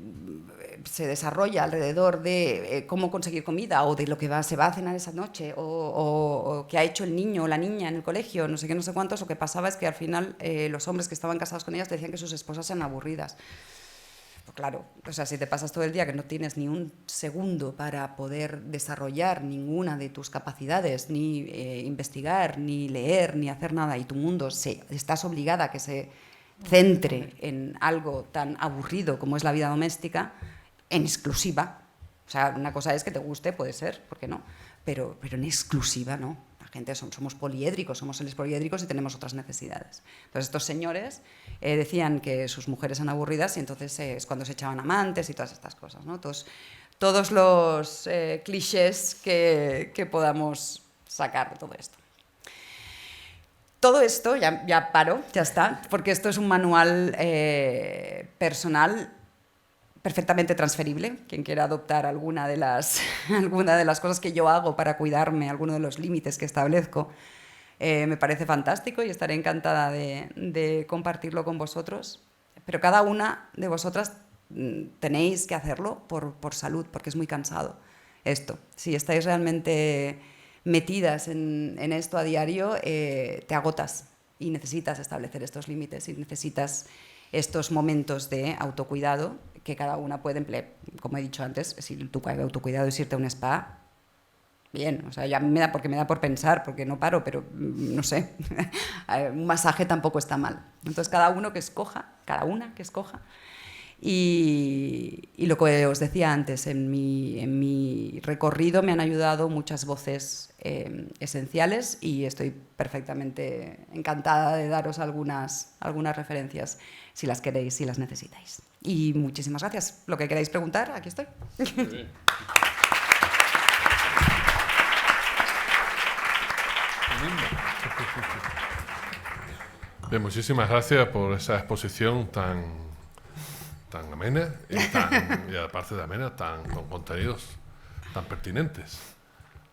desarrolla alrededor de cómo conseguir comida o de lo que se va a cenar esa noche o qué ha hecho el niño o la niña en el colegio, no sé qué, no sé cuántos, lo que pasaba es que al final los hombres que estaban casados con ellas decían que sus esposas eran aburridas. Pues claro, o sea, si te pasas todo el día que no tienes ni un segundo para poder desarrollar ninguna de tus capacidades, ni investigar, ni leer, ni hacer nada, y tu mundo estás obligada a que se centre en algo tan aburrido como es la vida doméstica, en exclusiva. O sea, una cosa es que te guste, puede ser, ¿por qué no? Pero en exclusiva no. La gente somos poliédricos, somos seres poliédricos y tenemos otras necesidades. Entonces estos señores decían que sus mujeres eran aburridas y entonces es cuando se echaban amantes y todas estas cosas, ¿no? Todos los clichés que podamos sacar de todo esto. Todo esto, ya paro, ya está, porque esto es un manual personal perfectamente transferible. Quien quiera adoptar alguna de las cosas que yo hago para cuidarme, alguno de los límites que establezco, me parece fantástico y estaré encantada de compartirlo con vosotros. Pero cada una de vosotras tenéis que hacerlo por salud, porque es muy cansado esto. Si estáis realmente metidas en esto a diario, te agotas y necesitas establecer estos límites y necesitas estos momentos de autocuidado que cada una puede emplear. Como he dicho antes, si tu autocuidado es irte a un spa, bien, o sea, ya me da por pensar, porque no paro, pero no sé, un masaje tampoco está mal. Entonces cada una que escoja, y lo que os decía antes, en mi recorrido me han ayudado muchas voces esenciales y estoy perfectamente encantada de daros algunas referencias si las queréis, si las necesitáis. Y muchísimas gracias. Lo que queráis preguntar, aquí estoy. Muy bien. Bien, muchísimas gracias por esa exposición tan amena y aparte de amena, con contenidos tan pertinentes,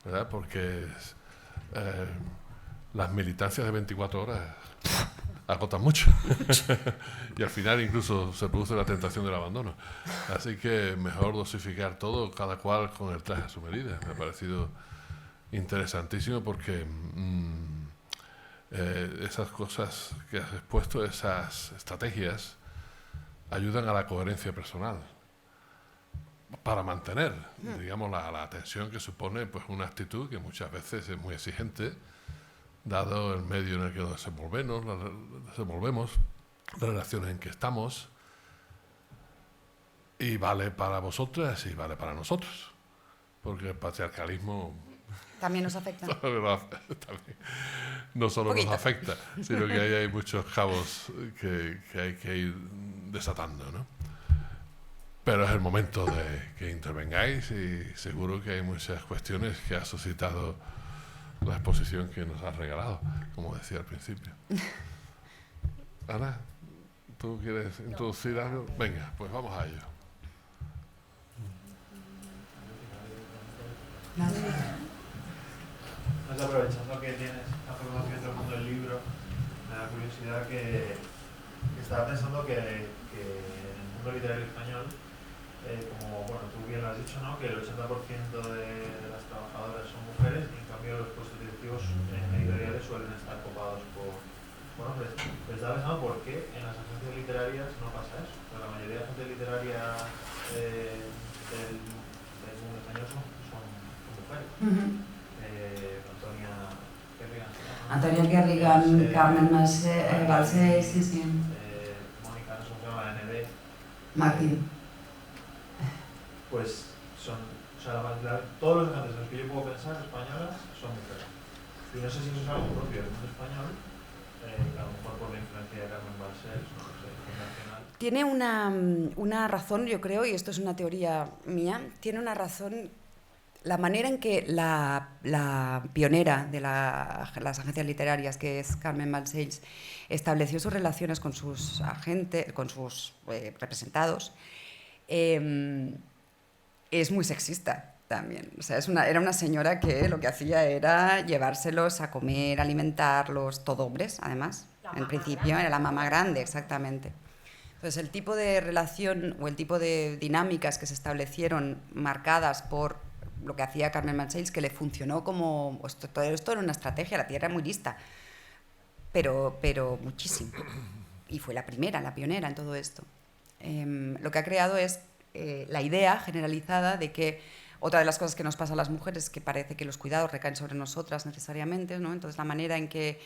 ¿verdad? Porque las militancias de 24 horas agotan mucho. Y al final incluso se produce la tentación del abandono. Así que mejor dosificar todo, cada cual con el traje a su medida. Me ha parecido interesantísimo porque esas cosas que has expuesto, esas estrategias, ayudan a la coherencia personal para mantener, digamos, la tensión que supone pues una actitud que muchas veces es muy exigente, dado el medio en el que nos desenvolvemos, las relaciones en que estamos, y vale para vosotras y vale para nosotros, porque el patriarcalismo también nos afecta. No solo nos afecta, sino que ahí hay muchos cabos que hay que ir desatando, ¿no? Pero es el momento de que intervengáis y seguro que hay muchas cuestiones que ha suscitado la exposición que nos has regalado, como decía al principio. Ana, ¿tú quieres introducir algo? Venga, pues vamos a ello. Pues aprovechando que tienes la formación del mundo del libro, me da curiosidad que estaba pensando que en el mundo literario español, como bueno, tú bien lo has dicho, ¿no? Que el 80% de las trabajadoras son mujeres y en cambio los puestos directivos editoriales suelen estar copados por hombres. Pero estaba pensando por qué en las agencias literarias no pasa eso. Pero la mayoría de la gente literaria del mundo español son mujeres. Antonia Kerrigan, Carmen Balcells, sí, sí. Mónica, no sé cómo se llama, la NB. Martín. Pues son, o sea, todos los agentes en los que yo puedo pensar, españolas, son mujeres. Y no sé si eso es algo propio del mundo español, a lo mejor por la influencia de Carmen Balcells, no sé, internacional. Tiene una razón, yo creo, y esto es una teoría mía, tiene una razón la manera en que la pionera de las agencias literarias, que es Carmen Balcells, estableció sus relaciones con sus agentes, con sus representados, es muy sexista también. O sea, era una señora que lo que hacía era llevárselos a comer, alimentarlos, todo hombres, además. En principio era la mamá grande, exactamente. Entonces, el tipo de relación o el tipo de dinámicas que se establecieron marcadas por lo que hacía Carmen Balcells, que le funcionó como... Todo esto era una estrategia, la tía era muy lista, pero muchísimo. Y fue la primera, la pionera en todo esto. Lo que ha creado es la idea generalizada de que otra de las cosas que nos pasa a las mujeres es que parece que los cuidados recaen sobre nosotras necesariamente, ¿no? Entonces la manera en que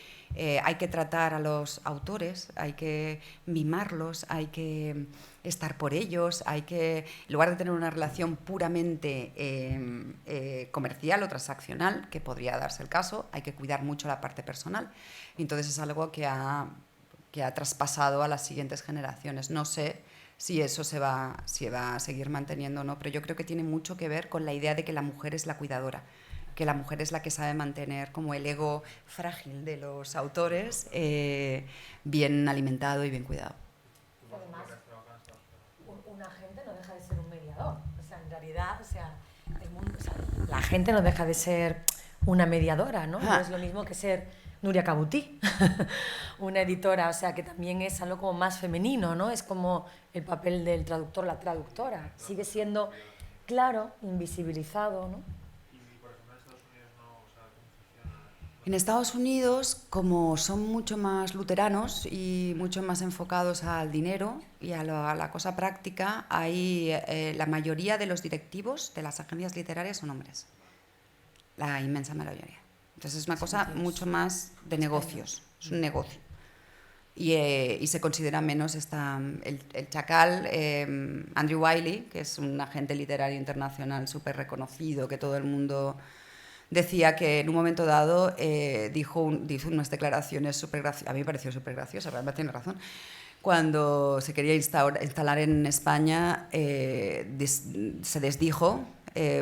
hay que tratar a los autores, hay que mimarlos, hay que estar por ellos, hay que, en lugar de tener una relación puramente comercial o transaccional, que podría darse el caso, hay que cuidar mucho la parte personal. Entonces es algo que ha traspasado a las siguientes generaciones. No sé si eso se va a seguir manteniendo o no, pero yo creo que tiene mucho que ver con la idea de que la mujer es la cuidadora, que la mujer es la que sabe mantener como el ego frágil de los autores bien alimentado y bien cuidado. Además, un agente no deja de ser un mediador. O sea, en realidad, la gente no deja de ser una mediadora, ¿no? No es lo mismo que ser Nuria Cabutí, una editora, o sea, que también es algo como más femenino, ¿no? Es como el papel del traductor, la traductora. Sigue siendo, claro, invisibilizado, ¿no? Y, por ejemplo, en Estados Unidos no, o sea, ¿cómo funciona? En Estados Unidos, como son mucho más luteranos y mucho más enfocados al dinero y a la cosa práctica, ahí la mayoría de los directivos de las agencias literarias son hombres. La inmensa mayoría. Entonces es una cosa mucho más de negocios, es un negocio. Y se considera menos el chacal Andrew Wiley, que es un agente literario internacional súper reconocido, que todo el mundo decía que en un momento dado dijo unas declaraciones súper graciosas, a mí me pareció súper graciosa, realmente tiene razón. Cuando se quería instalar en España, se desdijo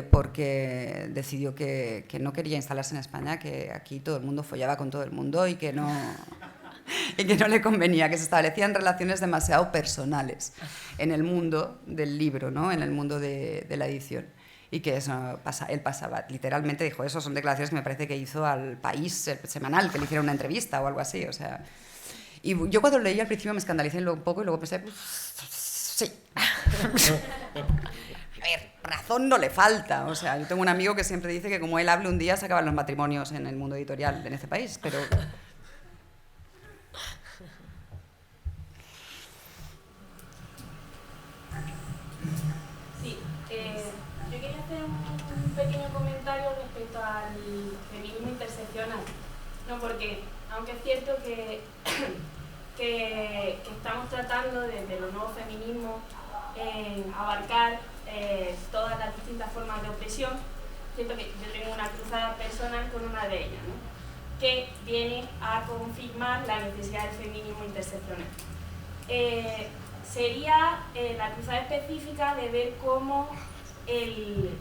porque decidió que no quería instalarse en España, que aquí todo el mundo follaba con todo el mundo y que no le convenía, que se establecían relaciones demasiado personales en el mundo del libro, ¿no? En el mundo de la edición. y que eso él pasaba, literalmente dijo eso, son declaraciones que me parece que hizo al País semanal, que le hicieron una entrevista o algo así, o sea... Y yo cuando leí al principio me escandalicé un poco y luego pensé, pues, sí. A ver, razón no le falta. O sea, yo tengo un amigo que siempre dice que como él hable un día se acaban los matrimonios en el mundo editorial en este país, pero... Sí, yo quería hacer un pequeño comentario respecto al feminismo interseccional, ¿no? Porque aunque es cierto que estamos tratando desde los nuevos feminismos abarcar todas las distintas formas de opresión, siento que yo tengo una cruzada personal con una de ellas, ¿no? Que viene a confirmar la necesidad del feminismo interseccional. Sería la cruzada específica de ver cómo el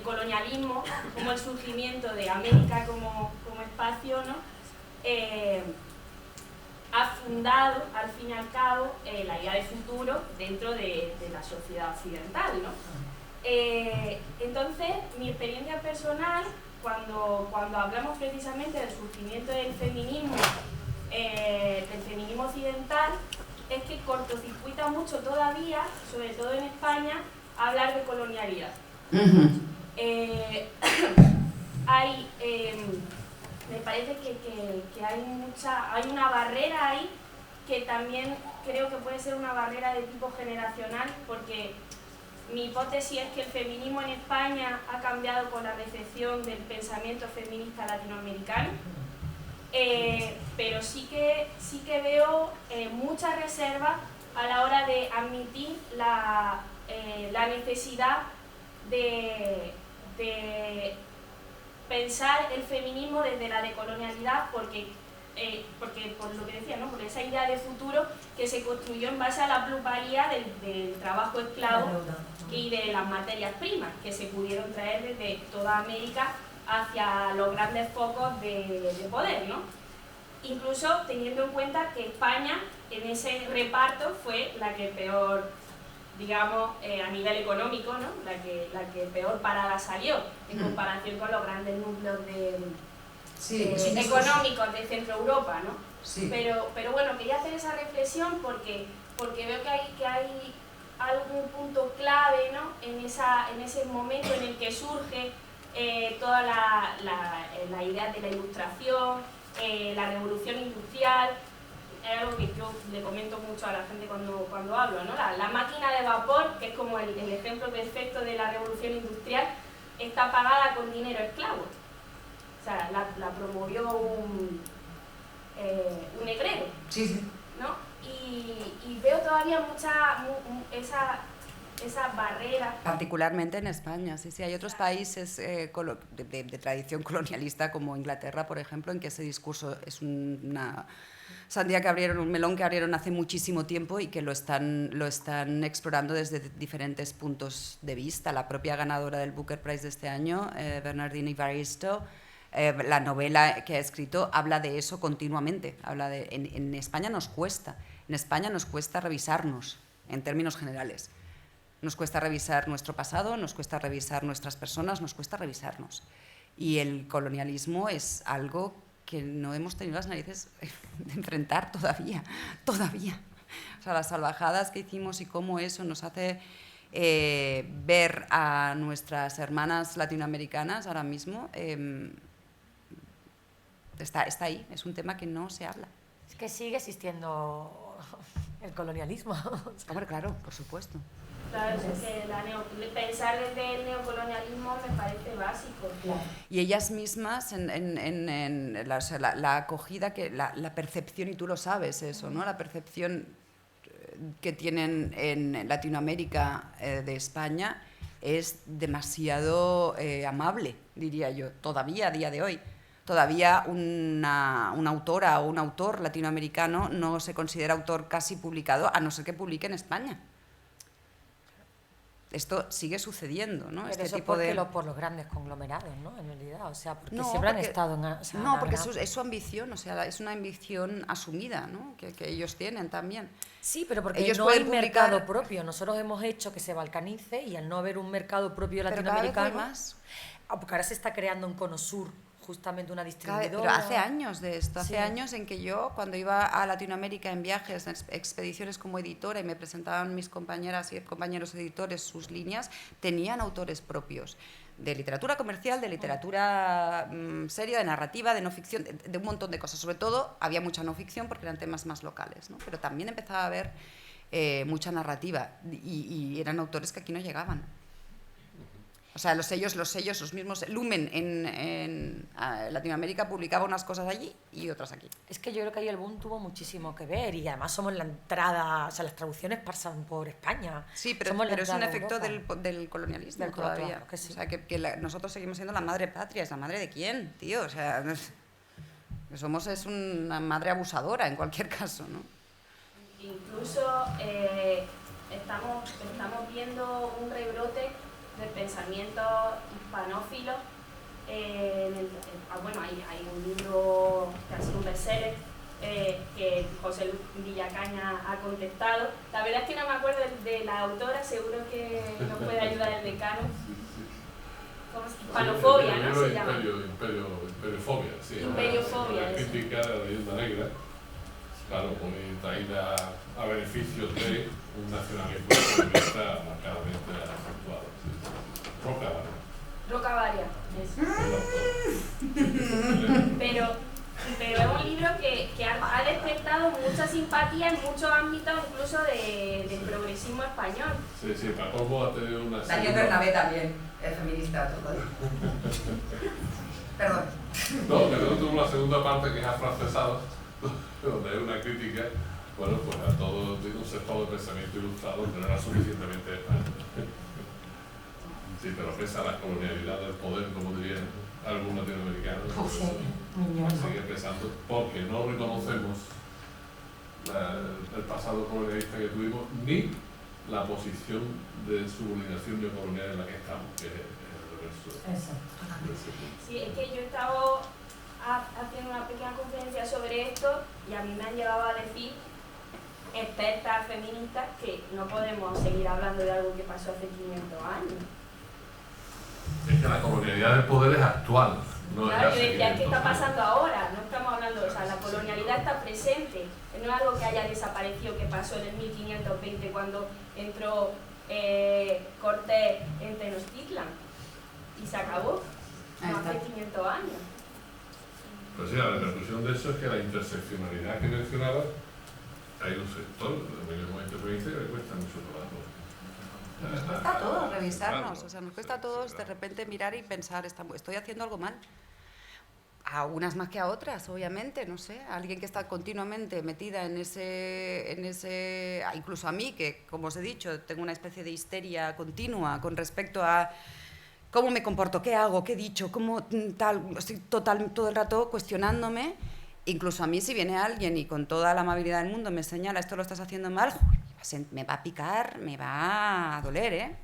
colonialismo, como el surgimiento de América como espacio, ¿no? Ha fundado, al fin y al cabo, la idea de futuro dentro de la sociedad occidental, ¿no? Entonces, mi experiencia personal, cuando hablamos precisamente del surgimiento del feminismo occidental, es que cortocircuita mucho todavía, sobre todo en España, hablar de colonialidad. Me parece que hay una barrera ahí que también creo que puede ser una barrera de tipo generacional, porque mi hipótesis es que el feminismo en España ha cambiado con la recepción del pensamiento feminista latinoamericano, pero sí que veo mucha reserva a la hora de admitir la necesidad de pensar el feminismo desde la decolonialidad, porque por lo que decía, ¿no? Por esa idea de futuro que se construyó en base a la plusvalía del trabajo esclavo y de las materias primas que se pudieron traer desde toda América hacia los grandes focos de poder, ¿no? Incluso teniendo en cuenta que España en ese reparto fue la que peor, digamos, a nivel económico, ¿no? la que peor parada salió en comparación con los grandes núcleos económicos de Centro Europa, ¿no? Sí. Pero bueno, quería hacer esa reflexión porque veo que hay algún punto clave, ¿no? en ese momento en el que surge toda la idea de la ilustración, la revolución industrial. Es algo que yo le comento mucho a la gente cuando hablo, ¿no? La máquina de vapor, que es como el ejemplo perfecto de la revolución industrial, está pagada con dinero esclavo. O sea, la promovió un negrero, Sí. ¿no? Y veo todavía esa barrera. Particularmente en España, sí. Hay otros países de tradición colonialista, como Inglaterra, por ejemplo, en que ese discurso es una sandía que abrieron, un melón que abrieron hace muchísimo tiempo y que lo están explorando desde diferentes puntos de vista. La propia ganadora del Booker Prize de este año, Bernardine Evaristo, la novela que ha escrito habla de eso continuamente. En España nos cuesta revisarnos en términos generales. Nos cuesta revisar nuestro pasado, nos cuesta revisar nuestras personas, nos cuesta revisarnos. Y el colonialismo es algo que no hemos tenido las narices de enfrentar todavía. O sea, las salvajadas que hicimos y cómo eso nos hace ver a nuestras hermanas latinoamericanas ahora mismo, está ahí, es un tema que no se habla. Es que sigue existiendo el colonialismo. Hombre, claro, por supuesto. Claro, es que pensar desde el neocolonialismo me parece básico. Claro. Y ellas mismas, la acogida, la percepción, y tú lo sabes eso, ¿no? La percepción que tienen en Latinoamérica de España es demasiado amable, diría yo, todavía a día de hoy. Todavía una autora o un autor latinoamericano no se considera autor casi publicado, a no ser que publique en España. esto sigue sucediendo, ¿no? Pero Este eso tipo de... por los grandes conglomerados, ¿no? En realidad, o sea, porque No, siempre han porque- estado en... o sea, No, la porque verdad. es su ambición, o sea, es una ambición asumida, ¿no? Que ellos tienen también. Sí, pero porque Ellos no pueden hay publicar- mercado propio. Nosotros hemos hecho que se balcanice y al no haber un mercado propio Pero cada vez hay latinoamericano... más. Porque ahora se está creando en Cono Sur justamente una Pero distribuidora. hace años de esto, hace Sí. años en que yo, cuando iba a Latinoamérica en viajes, en expediciones como editora, y me presentaban mis compañeras y compañeros editores sus líneas, tenían autores propios de literatura comercial, de literatura seria, de narrativa, de no ficción, de un montón de cosas. Sobre todo había mucha no ficción porque eran temas más locales, ¿no? Pero también empezaba a haber mucha narrativa y eran autores que aquí no llegaban. O sea, los sellos, los mismos. Lumen en Latinoamérica publicaba unas cosas allí y otras aquí. Es que yo creo que ahí el boom tuvo muchísimo que ver y además somos la entrada, o sea, las traducciones pasan por España. Sí, pero Somos la es un entrada a efecto Europa. del colonialismo Del todavía. claro que sí. O sea, nosotros seguimos siendo la madre patria. ¿Es la madre de quién, tío? O sea, es una madre abusadora en cualquier caso, ¿no? Incluso estamos viendo un rebrote del pensamiento hispanófilo. Bueno, hay un libro que ha sido un bestseller que José Luis Villacaña ha contestado. La verdad es que no me acuerdo de la autora, seguro que nos puede ayudar el decano. ¿Cómo es? Hispanofobia, ¿no? Se llama. Imperiofobia, sí. Imperiofobia, La eso. crítica de la leyenda negra, claro, muy traída a beneficio de un nacionalismo feminista marcadamente acentuado. Sí. Roca Varia, eso. Pero es un libro que ha despertado mucha simpatía en muchos ámbitos, incluso del progresismo español. Sí, sí, para colmo ha tenido una Daniel Bernabé también, es feminista todo. Perdón. No, que luego tuvo una segunda parte que es afrancesado, donde hay una crítica, bueno, pues a todo un sector de pensamiento ilustrado que no era suficientemente español. Sí, pero pesa la colonialidad del poder, como dirían algunos latinoamericanos, sigue pesando porque no reconocemos el pasado colonialista que tuvimos ni la posición de subordinación neocolonial en la que estamos, que es el reverso. Sí, es que yo he estado haciendo una pequeña conferencia sobre esto y a mí me han llevado a decir expertas feministas que no podemos seguir hablando de algo que pasó hace 500 años. Es que la colonialidad del poder es actual. No Claro, es yo hace decía, ¿qué 500 está años. pasando ahora? No estamos hablando, o sea, la colonialidad está presente, no es algo que haya desaparecido, que pasó en el 1520 cuando entró Cortés en Tenochtitlan y se acabó, Ahí no está. hace 500 años. Pues sí, la repercusión de eso es que la interseccionalidad que mencionaba, hay un sector del medio ambiente provincia que le cuesta mucho trabajo. Nos cuesta a todos revisarnos, o sea, nos cuesta a todos de repente mirar y pensar, estoy haciendo algo mal. A unas más que a otras, obviamente, no sé, a alguien que está continuamente metida en ese, incluso a mí, que como os he dicho, tengo una especie de histeria continua con respecto a cómo me comporto, qué hago, qué he dicho, cómo tal, estoy todo el rato cuestionándome. Incluso a mí, si viene alguien y con toda la amabilidad del mundo me señala, esto lo estás haciendo mal, me va a picar, me va a doler, ¿eh?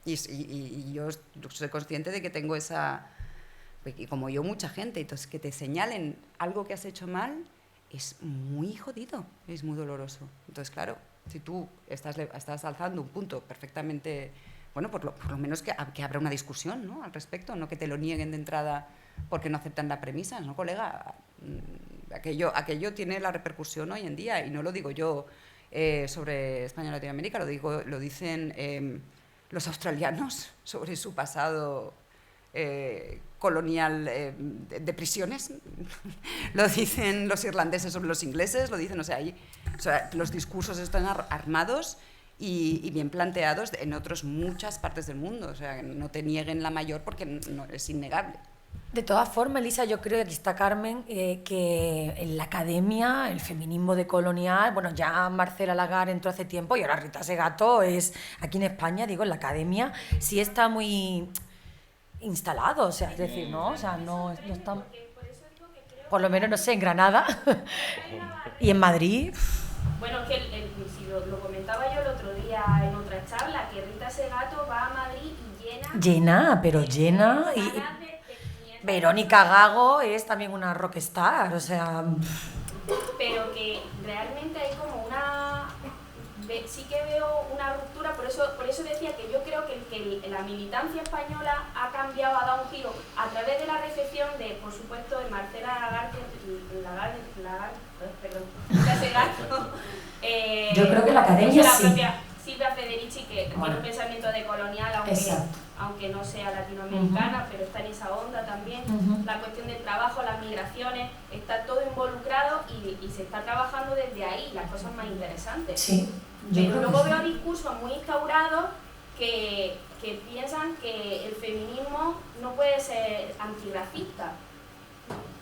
Y yo soy consciente de que tengo esa... Y como yo, mucha gente, entonces que te señalen algo que has hecho mal es muy jodido, es muy doloroso. Entonces, claro, si tú estás alzando un punto perfectamente... Bueno, por lo menos que habrá una discusión, ¿no?, al respecto, no que te lo nieguen de entrada porque no aceptan la premisa, ¿no, colega? Aquello tiene la repercusión hoy en día, y no lo digo yo sobre España y Latinoamérica, lo dicen los australianos sobre su pasado colonial de prisiones, lo dicen los irlandeses sobre los ingleses, lo dicen, o sea, los discursos están armados y bien planteados en otras muchas partes del mundo, o sea, no te nieguen la mayor porque no, es innegable. De todas formas, Elisa, yo creo que aquí está Carmen, que en la academia, el feminismo decolonial, bueno, ya Marcela Lagarde entró hace tiempo y ahora Rita Segato es, aquí en España, digo, en la academia, sí está muy instalado, o sea, es decir, ¿no? O sea, no está... Por lo menos, no sé, en Granada y en Madrid... Bueno, es que si lo comentaba yo el otro día en otra charla, que Rita Segato va a Madrid y llena, pero llena. Y Verónica Gago es también una rockstar, o sea... Pero que realmente hay como una... Sí que veo una ruptura, por eso decía que yo creo que la militancia española ha cambiado, ha dado un giro a través de la recepción de, por supuesto, de Marcela Lagarde, yo creo que la academia la sí. propia Silvia Federici, que tiene un pensamiento decolonial, aunque no sea latinoamericana, pero está en esa onda también. La cuestión del trabajo, las migraciones, está todo involucrado y se está trabajando desde ahí, las cosas más interesantes. Sí, pero luego veo discursos muy instaurados que piensan que el feminismo no puede ser antirracista.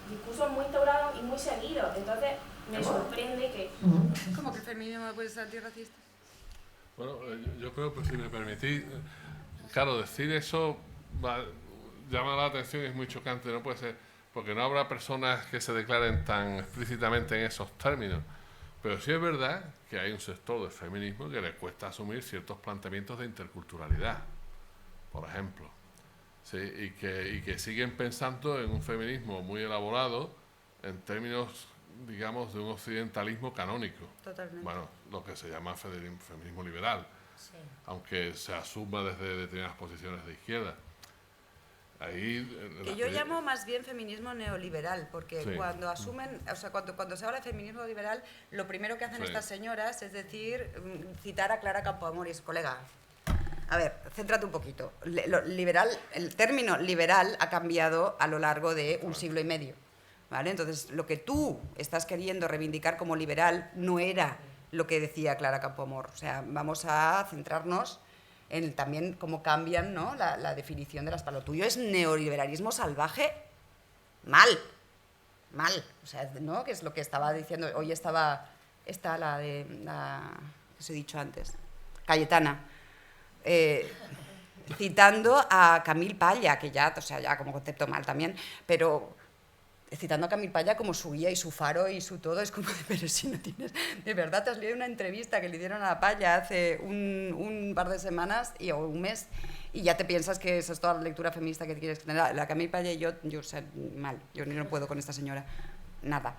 Discursos muy instaurados y muy seguidos. Entonces me sorprende que... ¿Cómo que el feminismo no puede ser antirracista? Bueno, yo creo que si me permitís, claro, decir eso llama la atención y es muy chocante, no puede ser, porque no habrá personas que se declaren tan explícitamente en esos términos, pero sí es verdad que hay un sector del feminismo que le cuesta asumir ciertos planteamientos de interculturalidad, por ejemplo, ¿sí? y que siguen pensando en un feminismo muy elaborado en términos, digamos, de un occidentalismo canónico. Totalmente. Bueno, lo que se llama feminismo liberal, sí, aunque se asuma desde determinadas posiciones de izquierda. Ahí, que yo llamo más bien feminismo neoliberal, porque sí, cuando asumen, o sea, cuando se habla de feminismo liberal, lo primero que hacen sí, estas señoras es decir, citar a Clara Campoamor y su colega. A ver, céntrate un poquito. El término liberal ha cambiado a lo largo de un siglo y medio. ¿Vale? Entonces, lo que tú estás queriendo reivindicar como liberal no era lo que decía Clara Campoamor. O sea, vamos a centrarnos en también cómo cambian, ¿no?, la definición de las palabras. Lo tuyo es neoliberalismo salvaje, mal. O sea, ¿no?, que es lo que estaba diciendo. Hoy está la de la que os he dicho antes, Cayetana, citando a Camille Paya, que ya, o sea, ya como concepto mal también, pero citando a Camille Paya como su guía y su faro y su todo, es como de, pero si no tienes... De verdad, te has leído una entrevista que le dieron a Paya hace un par de semanas o un mes y ya te piensas que esa es toda la lectura feminista que quieres tener. La Camille Paya y yo o sea, mal, yo no puedo con esta señora, nada.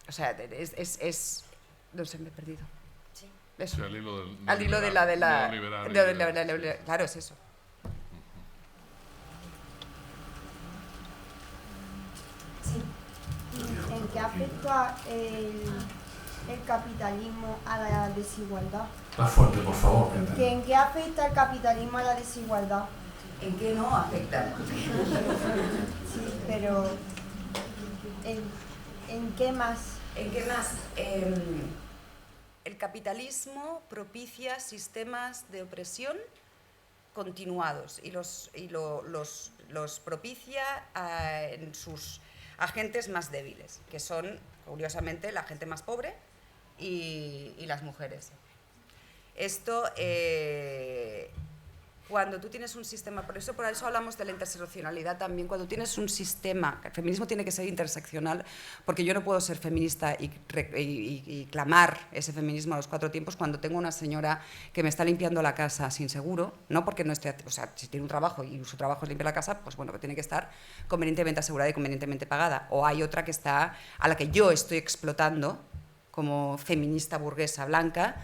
O sea, no sé, me he perdido. Sí. Eso. Al hilo de la... Claro, es eso. ¿En qué afecta el capitalismo a la desigualdad? Más fuerte, por favor. ¿En qué afecta el capitalismo a la desigualdad? ¿En qué no afecta? Sí, pero ¿en qué más? ¿En qué más? El capitalismo propicia sistemas de opresión continuados y los propicia en sus agentes más débiles, que son, curiosamente, la gente más pobre y las mujeres. Esto, cuando tú tienes un sistema, por eso hablamos de la interseccionalidad también, cuando tienes un sistema, el feminismo tiene que ser interseccional, porque yo no puedo ser feminista y clamar ese feminismo a los 4 tiempos cuando tengo una señora que me está limpiando la casa sin seguro, no porque no esté, o sea, si tiene un trabajo y su trabajo es limpiar la casa, pues bueno, que tiene que estar convenientemente asegurada y convenientemente pagada, o hay otra que está, a la que yo estoy explotando como feminista burguesa blanca,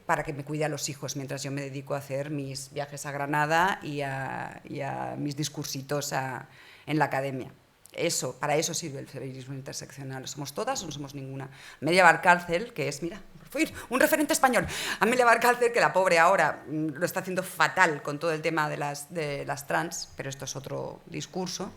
para que me cuide a los hijos mientras yo me dedico a hacer mis viajes a Granada y a mis discursitos en la academia. Para eso sirve el feminismo interseccional. ¿Somos todas o no somos ninguna? Amelia Valcárcel, que es, mira, un referente español. Amelia Valcárcel, que la pobre ahora lo está haciendo fatal con todo el tema de las trans, pero esto es otro discurso,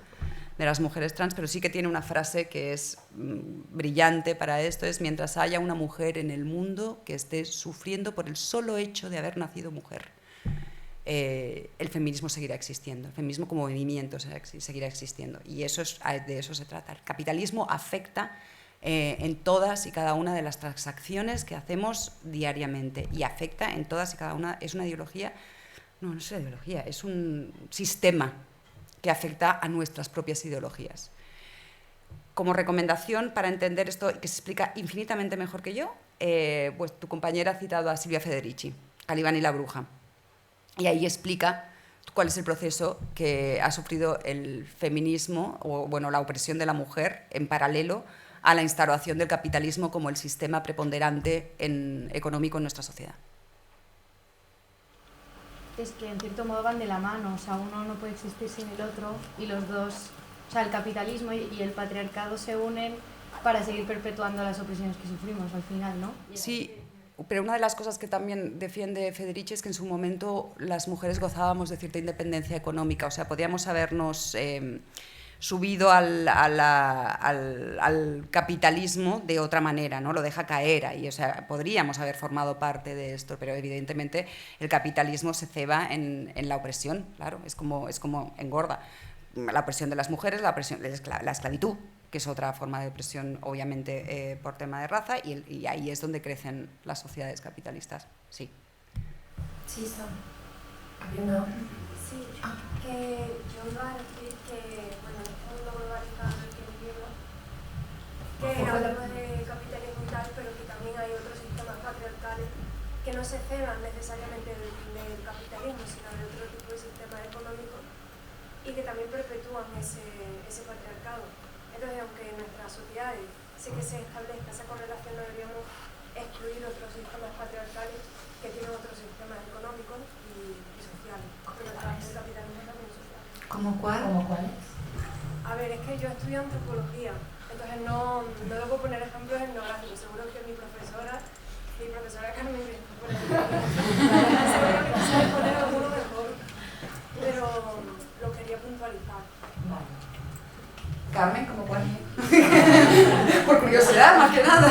de las mujeres trans, pero sí que tiene una frase que es brillante para esto, es: mientras haya una mujer en el mundo que esté sufriendo por el solo hecho de haber nacido mujer, el feminismo seguirá existiendo, el feminismo como movimiento seguirá existiendo, y de eso se trata. El capitalismo afecta en todas y cada una de las transacciones que hacemos diariamente, y afecta en todas y cada una, es una ideología, no es una ideología, es un sistema que afecta a nuestras propias ideologías. como recomendación para entender esto, que se explica infinitamente mejor que yo, pues tu compañera ha citado a Silvia Federici, Calibán y la bruja. Y ahí explica cuál es el proceso que ha sufrido el feminismo, o bueno, la opresión de la mujer, en paralelo a la instauración del capitalismo como el sistema preponderante económico en nuestra sociedad. Es que en cierto modo van de la mano, o sea, uno no puede existir sin el otro y los dos, o sea, el capitalismo y el patriarcado se unen para seguir perpetuando las opresiones que sufrimos al final, ¿no? Sí, pero una de las cosas que también defiende Federici es que en su momento las mujeres gozábamos de cierta independencia económica, o sea, podíamos habernos subido al capitalismo de otra manera, ¿no? Lo deja caer ahí, o sea, podríamos haber formado parte de esto, pero evidentemente el capitalismo se ceba en la opresión, claro, es como engorda. La opresión de las mujeres, la esclavitud, que es otra forma de opresión, obviamente, por tema de raza, y ahí es donde crecen las sociedades capitalistas, sí. Sí, Sam. Sí, que yo iba a decir que, bueno, en este mundo globalizado en el que vivimos, que hablamos de capitalismo y tal, pero que también hay otros sistemas patriarcales que no se ceban necesariamente del capitalismo, sino de otro tipo de sistemas económicos y que también perpetúan ese patriarcado. Entonces, aunque en nuestras sociedades sí que se establezca esa correlación, no deberíamos excluir otros sistemas patriarcales que tienen otros sistemas económicos y sociales. Pero el capitalismo también es social. ¿Cómo cuál? ¿Cómo cuáles? A ver, es que yo estudio antropología, entonces no debo poner ejemplos etnográficos. Seguro que mi profesora Carmen, seguro que sabe poner alguno mejor, pero lo quería puntualizar. Vale. Carmen, ¿cómo cuál? Por curiosidad, más que nada.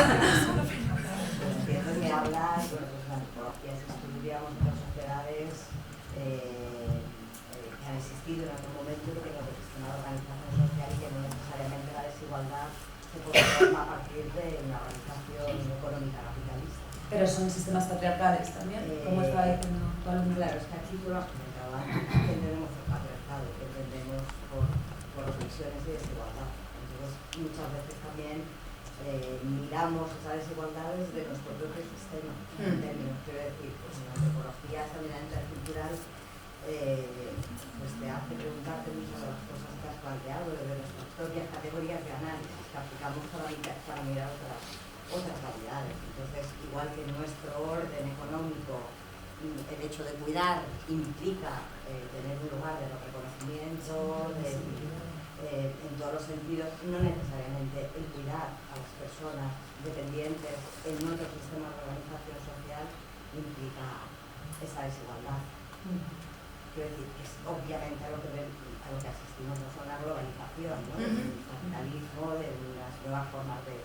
Entiendo que hablas, bueno, pues la antropología se estudia otras sociedades que han existido en otro momento y que tienen una organización social y que no necesariamente la desigualdad se puede formar a partir de una organización económica capitalista. Pero son sistemas patriarcales también, como estaba diciendo tu alumno. Claro, es que aquí entendemos el patriarcado, que entendemos por opresiones y desigualdad. Entonces, muchas veces también miramos esa desigualdad desde nuestro propio sistema. En términos, quiero decir, pues en la antropología, esa mirada intercultural, pues te hace preguntarte muchas de las cosas que has planteado, desde nuestras propias categorías de análisis que aplicamos para mirar otras realidades. Entonces, igual que nuestro orden económico, el hecho de cuidar implica tener un lugar de reconocimiento, en todos los sentidos, no necesariamente el cuidar a las personas dependientes en otro sistema de organización social implica esa desigualdad. Quiero decir, es obviamente a lo que asistimos no son la globalización, ¿no? Del capitalismo, de unas nuevas formas de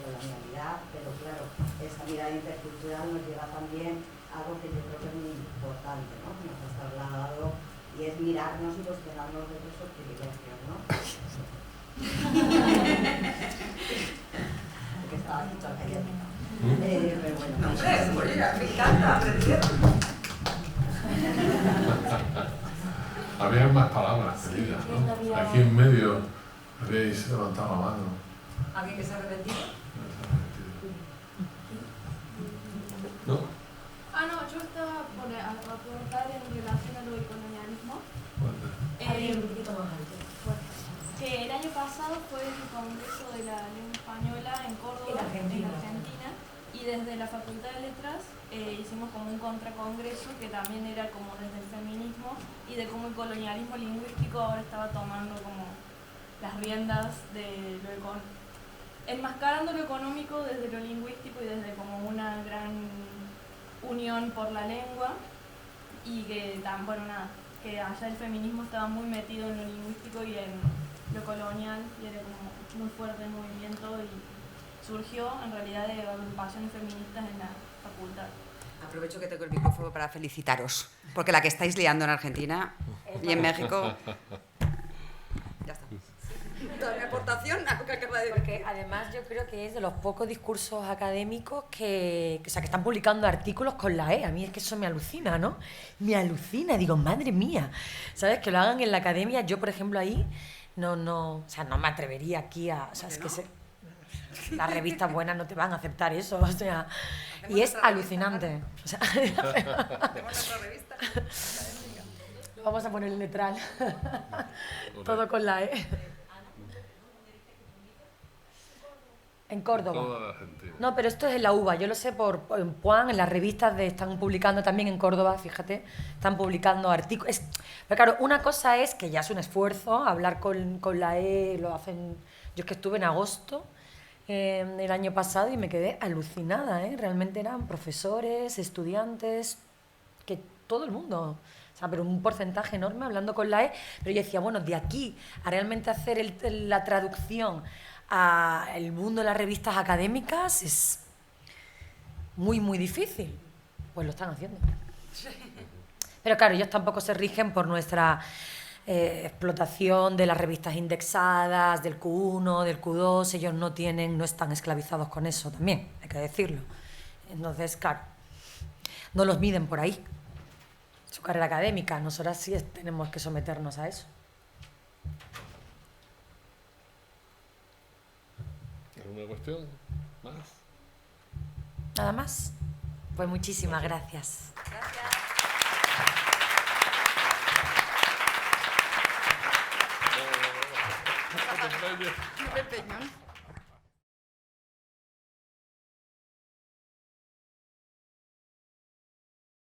colonialidad, pero claro, esa mirada intercultural nos lleva también a algo que yo creo que es muy importante, ¿no? Que nos has trasladado, y es mirarnos y cuestionarnos de nuestros privilegios, ¿no? Porque estaba aquí todo el día. Pero bueno. No, hombre, me encanta aprender. Había más palabras pedidas, ¿no? Aquí en medio habéis levantado la mano. ¿Alguien que se ha arrepentido? ¿No? No, yo estaba por aportar en relación a lo del colonialismo. Que el año pasado fue el Congreso de la Lengua Española en Córdoba, en Argentina, y desde la Facultad de Letras hicimos como un contracongreso que también era como desde el feminismo y de cómo el colonialismo lingüístico ahora estaba tomando como las riendas de lo económico, enmascarando lo económico desde lo lingüístico y desde como una gran unión por la lengua, y que que allá el feminismo estaba muy metido en lo lingüístico y en lo colonial, y era como muy fuerte el movimiento, y surgió en realidad de agrupaciones feministas en la facultad. Aprovecho que tengo el micrófono para felicitaros, porque la que estáis liando en Argentina y en México... Ya está. Toda mi aportación a lo que acaba de decir. Porque además yo creo que es de los pocos discursos académicos que están publicando artículos con la E. A mí es que eso me alucina, ¿no? Me alucina, digo, madre mía. ¿Sabes? Que lo hagan en la academia. Yo, por ejemplo, ahí o sea, no me atrevería aquí a... O sea, es que las revistas buenas no te van a aceptar eso, o sea, y es alucinante. O sea, nuestra revista. Lo vamos a poner en letral. Todo con la E. En Córdoba. Toda la Argentina. No, pero esto es en la UBA. Yo lo sé en Puan, en las revistas están publicando también en Córdoba, fíjate, están publicando artículos. Pero claro, una cosa es que ya es un esfuerzo hablar con la E, lo hacen. Yo es que estuve en agosto el año pasado y me quedé alucinada, ¿eh? Realmente eran profesores, estudiantes, que todo el mundo. O sea, pero un porcentaje enorme hablando con la E. Pero yo decía, bueno, de aquí a realmente hacer la traducción al mundo de las revistas académicas es muy, muy difícil. Pues lo están haciendo. Pero claro, ellos tampoco se rigen por nuestra explotación de las revistas indexadas, del Q1, del Q2. Ellos no están esclavizados con eso también, hay que decirlo. Entonces, claro, no los miden por ahí. Su carrera académica, nosotras sí tenemos que someternos a eso. ¿Alguna cuestión más? ¿Nada más? Pues muchísimas gracias. Gracias.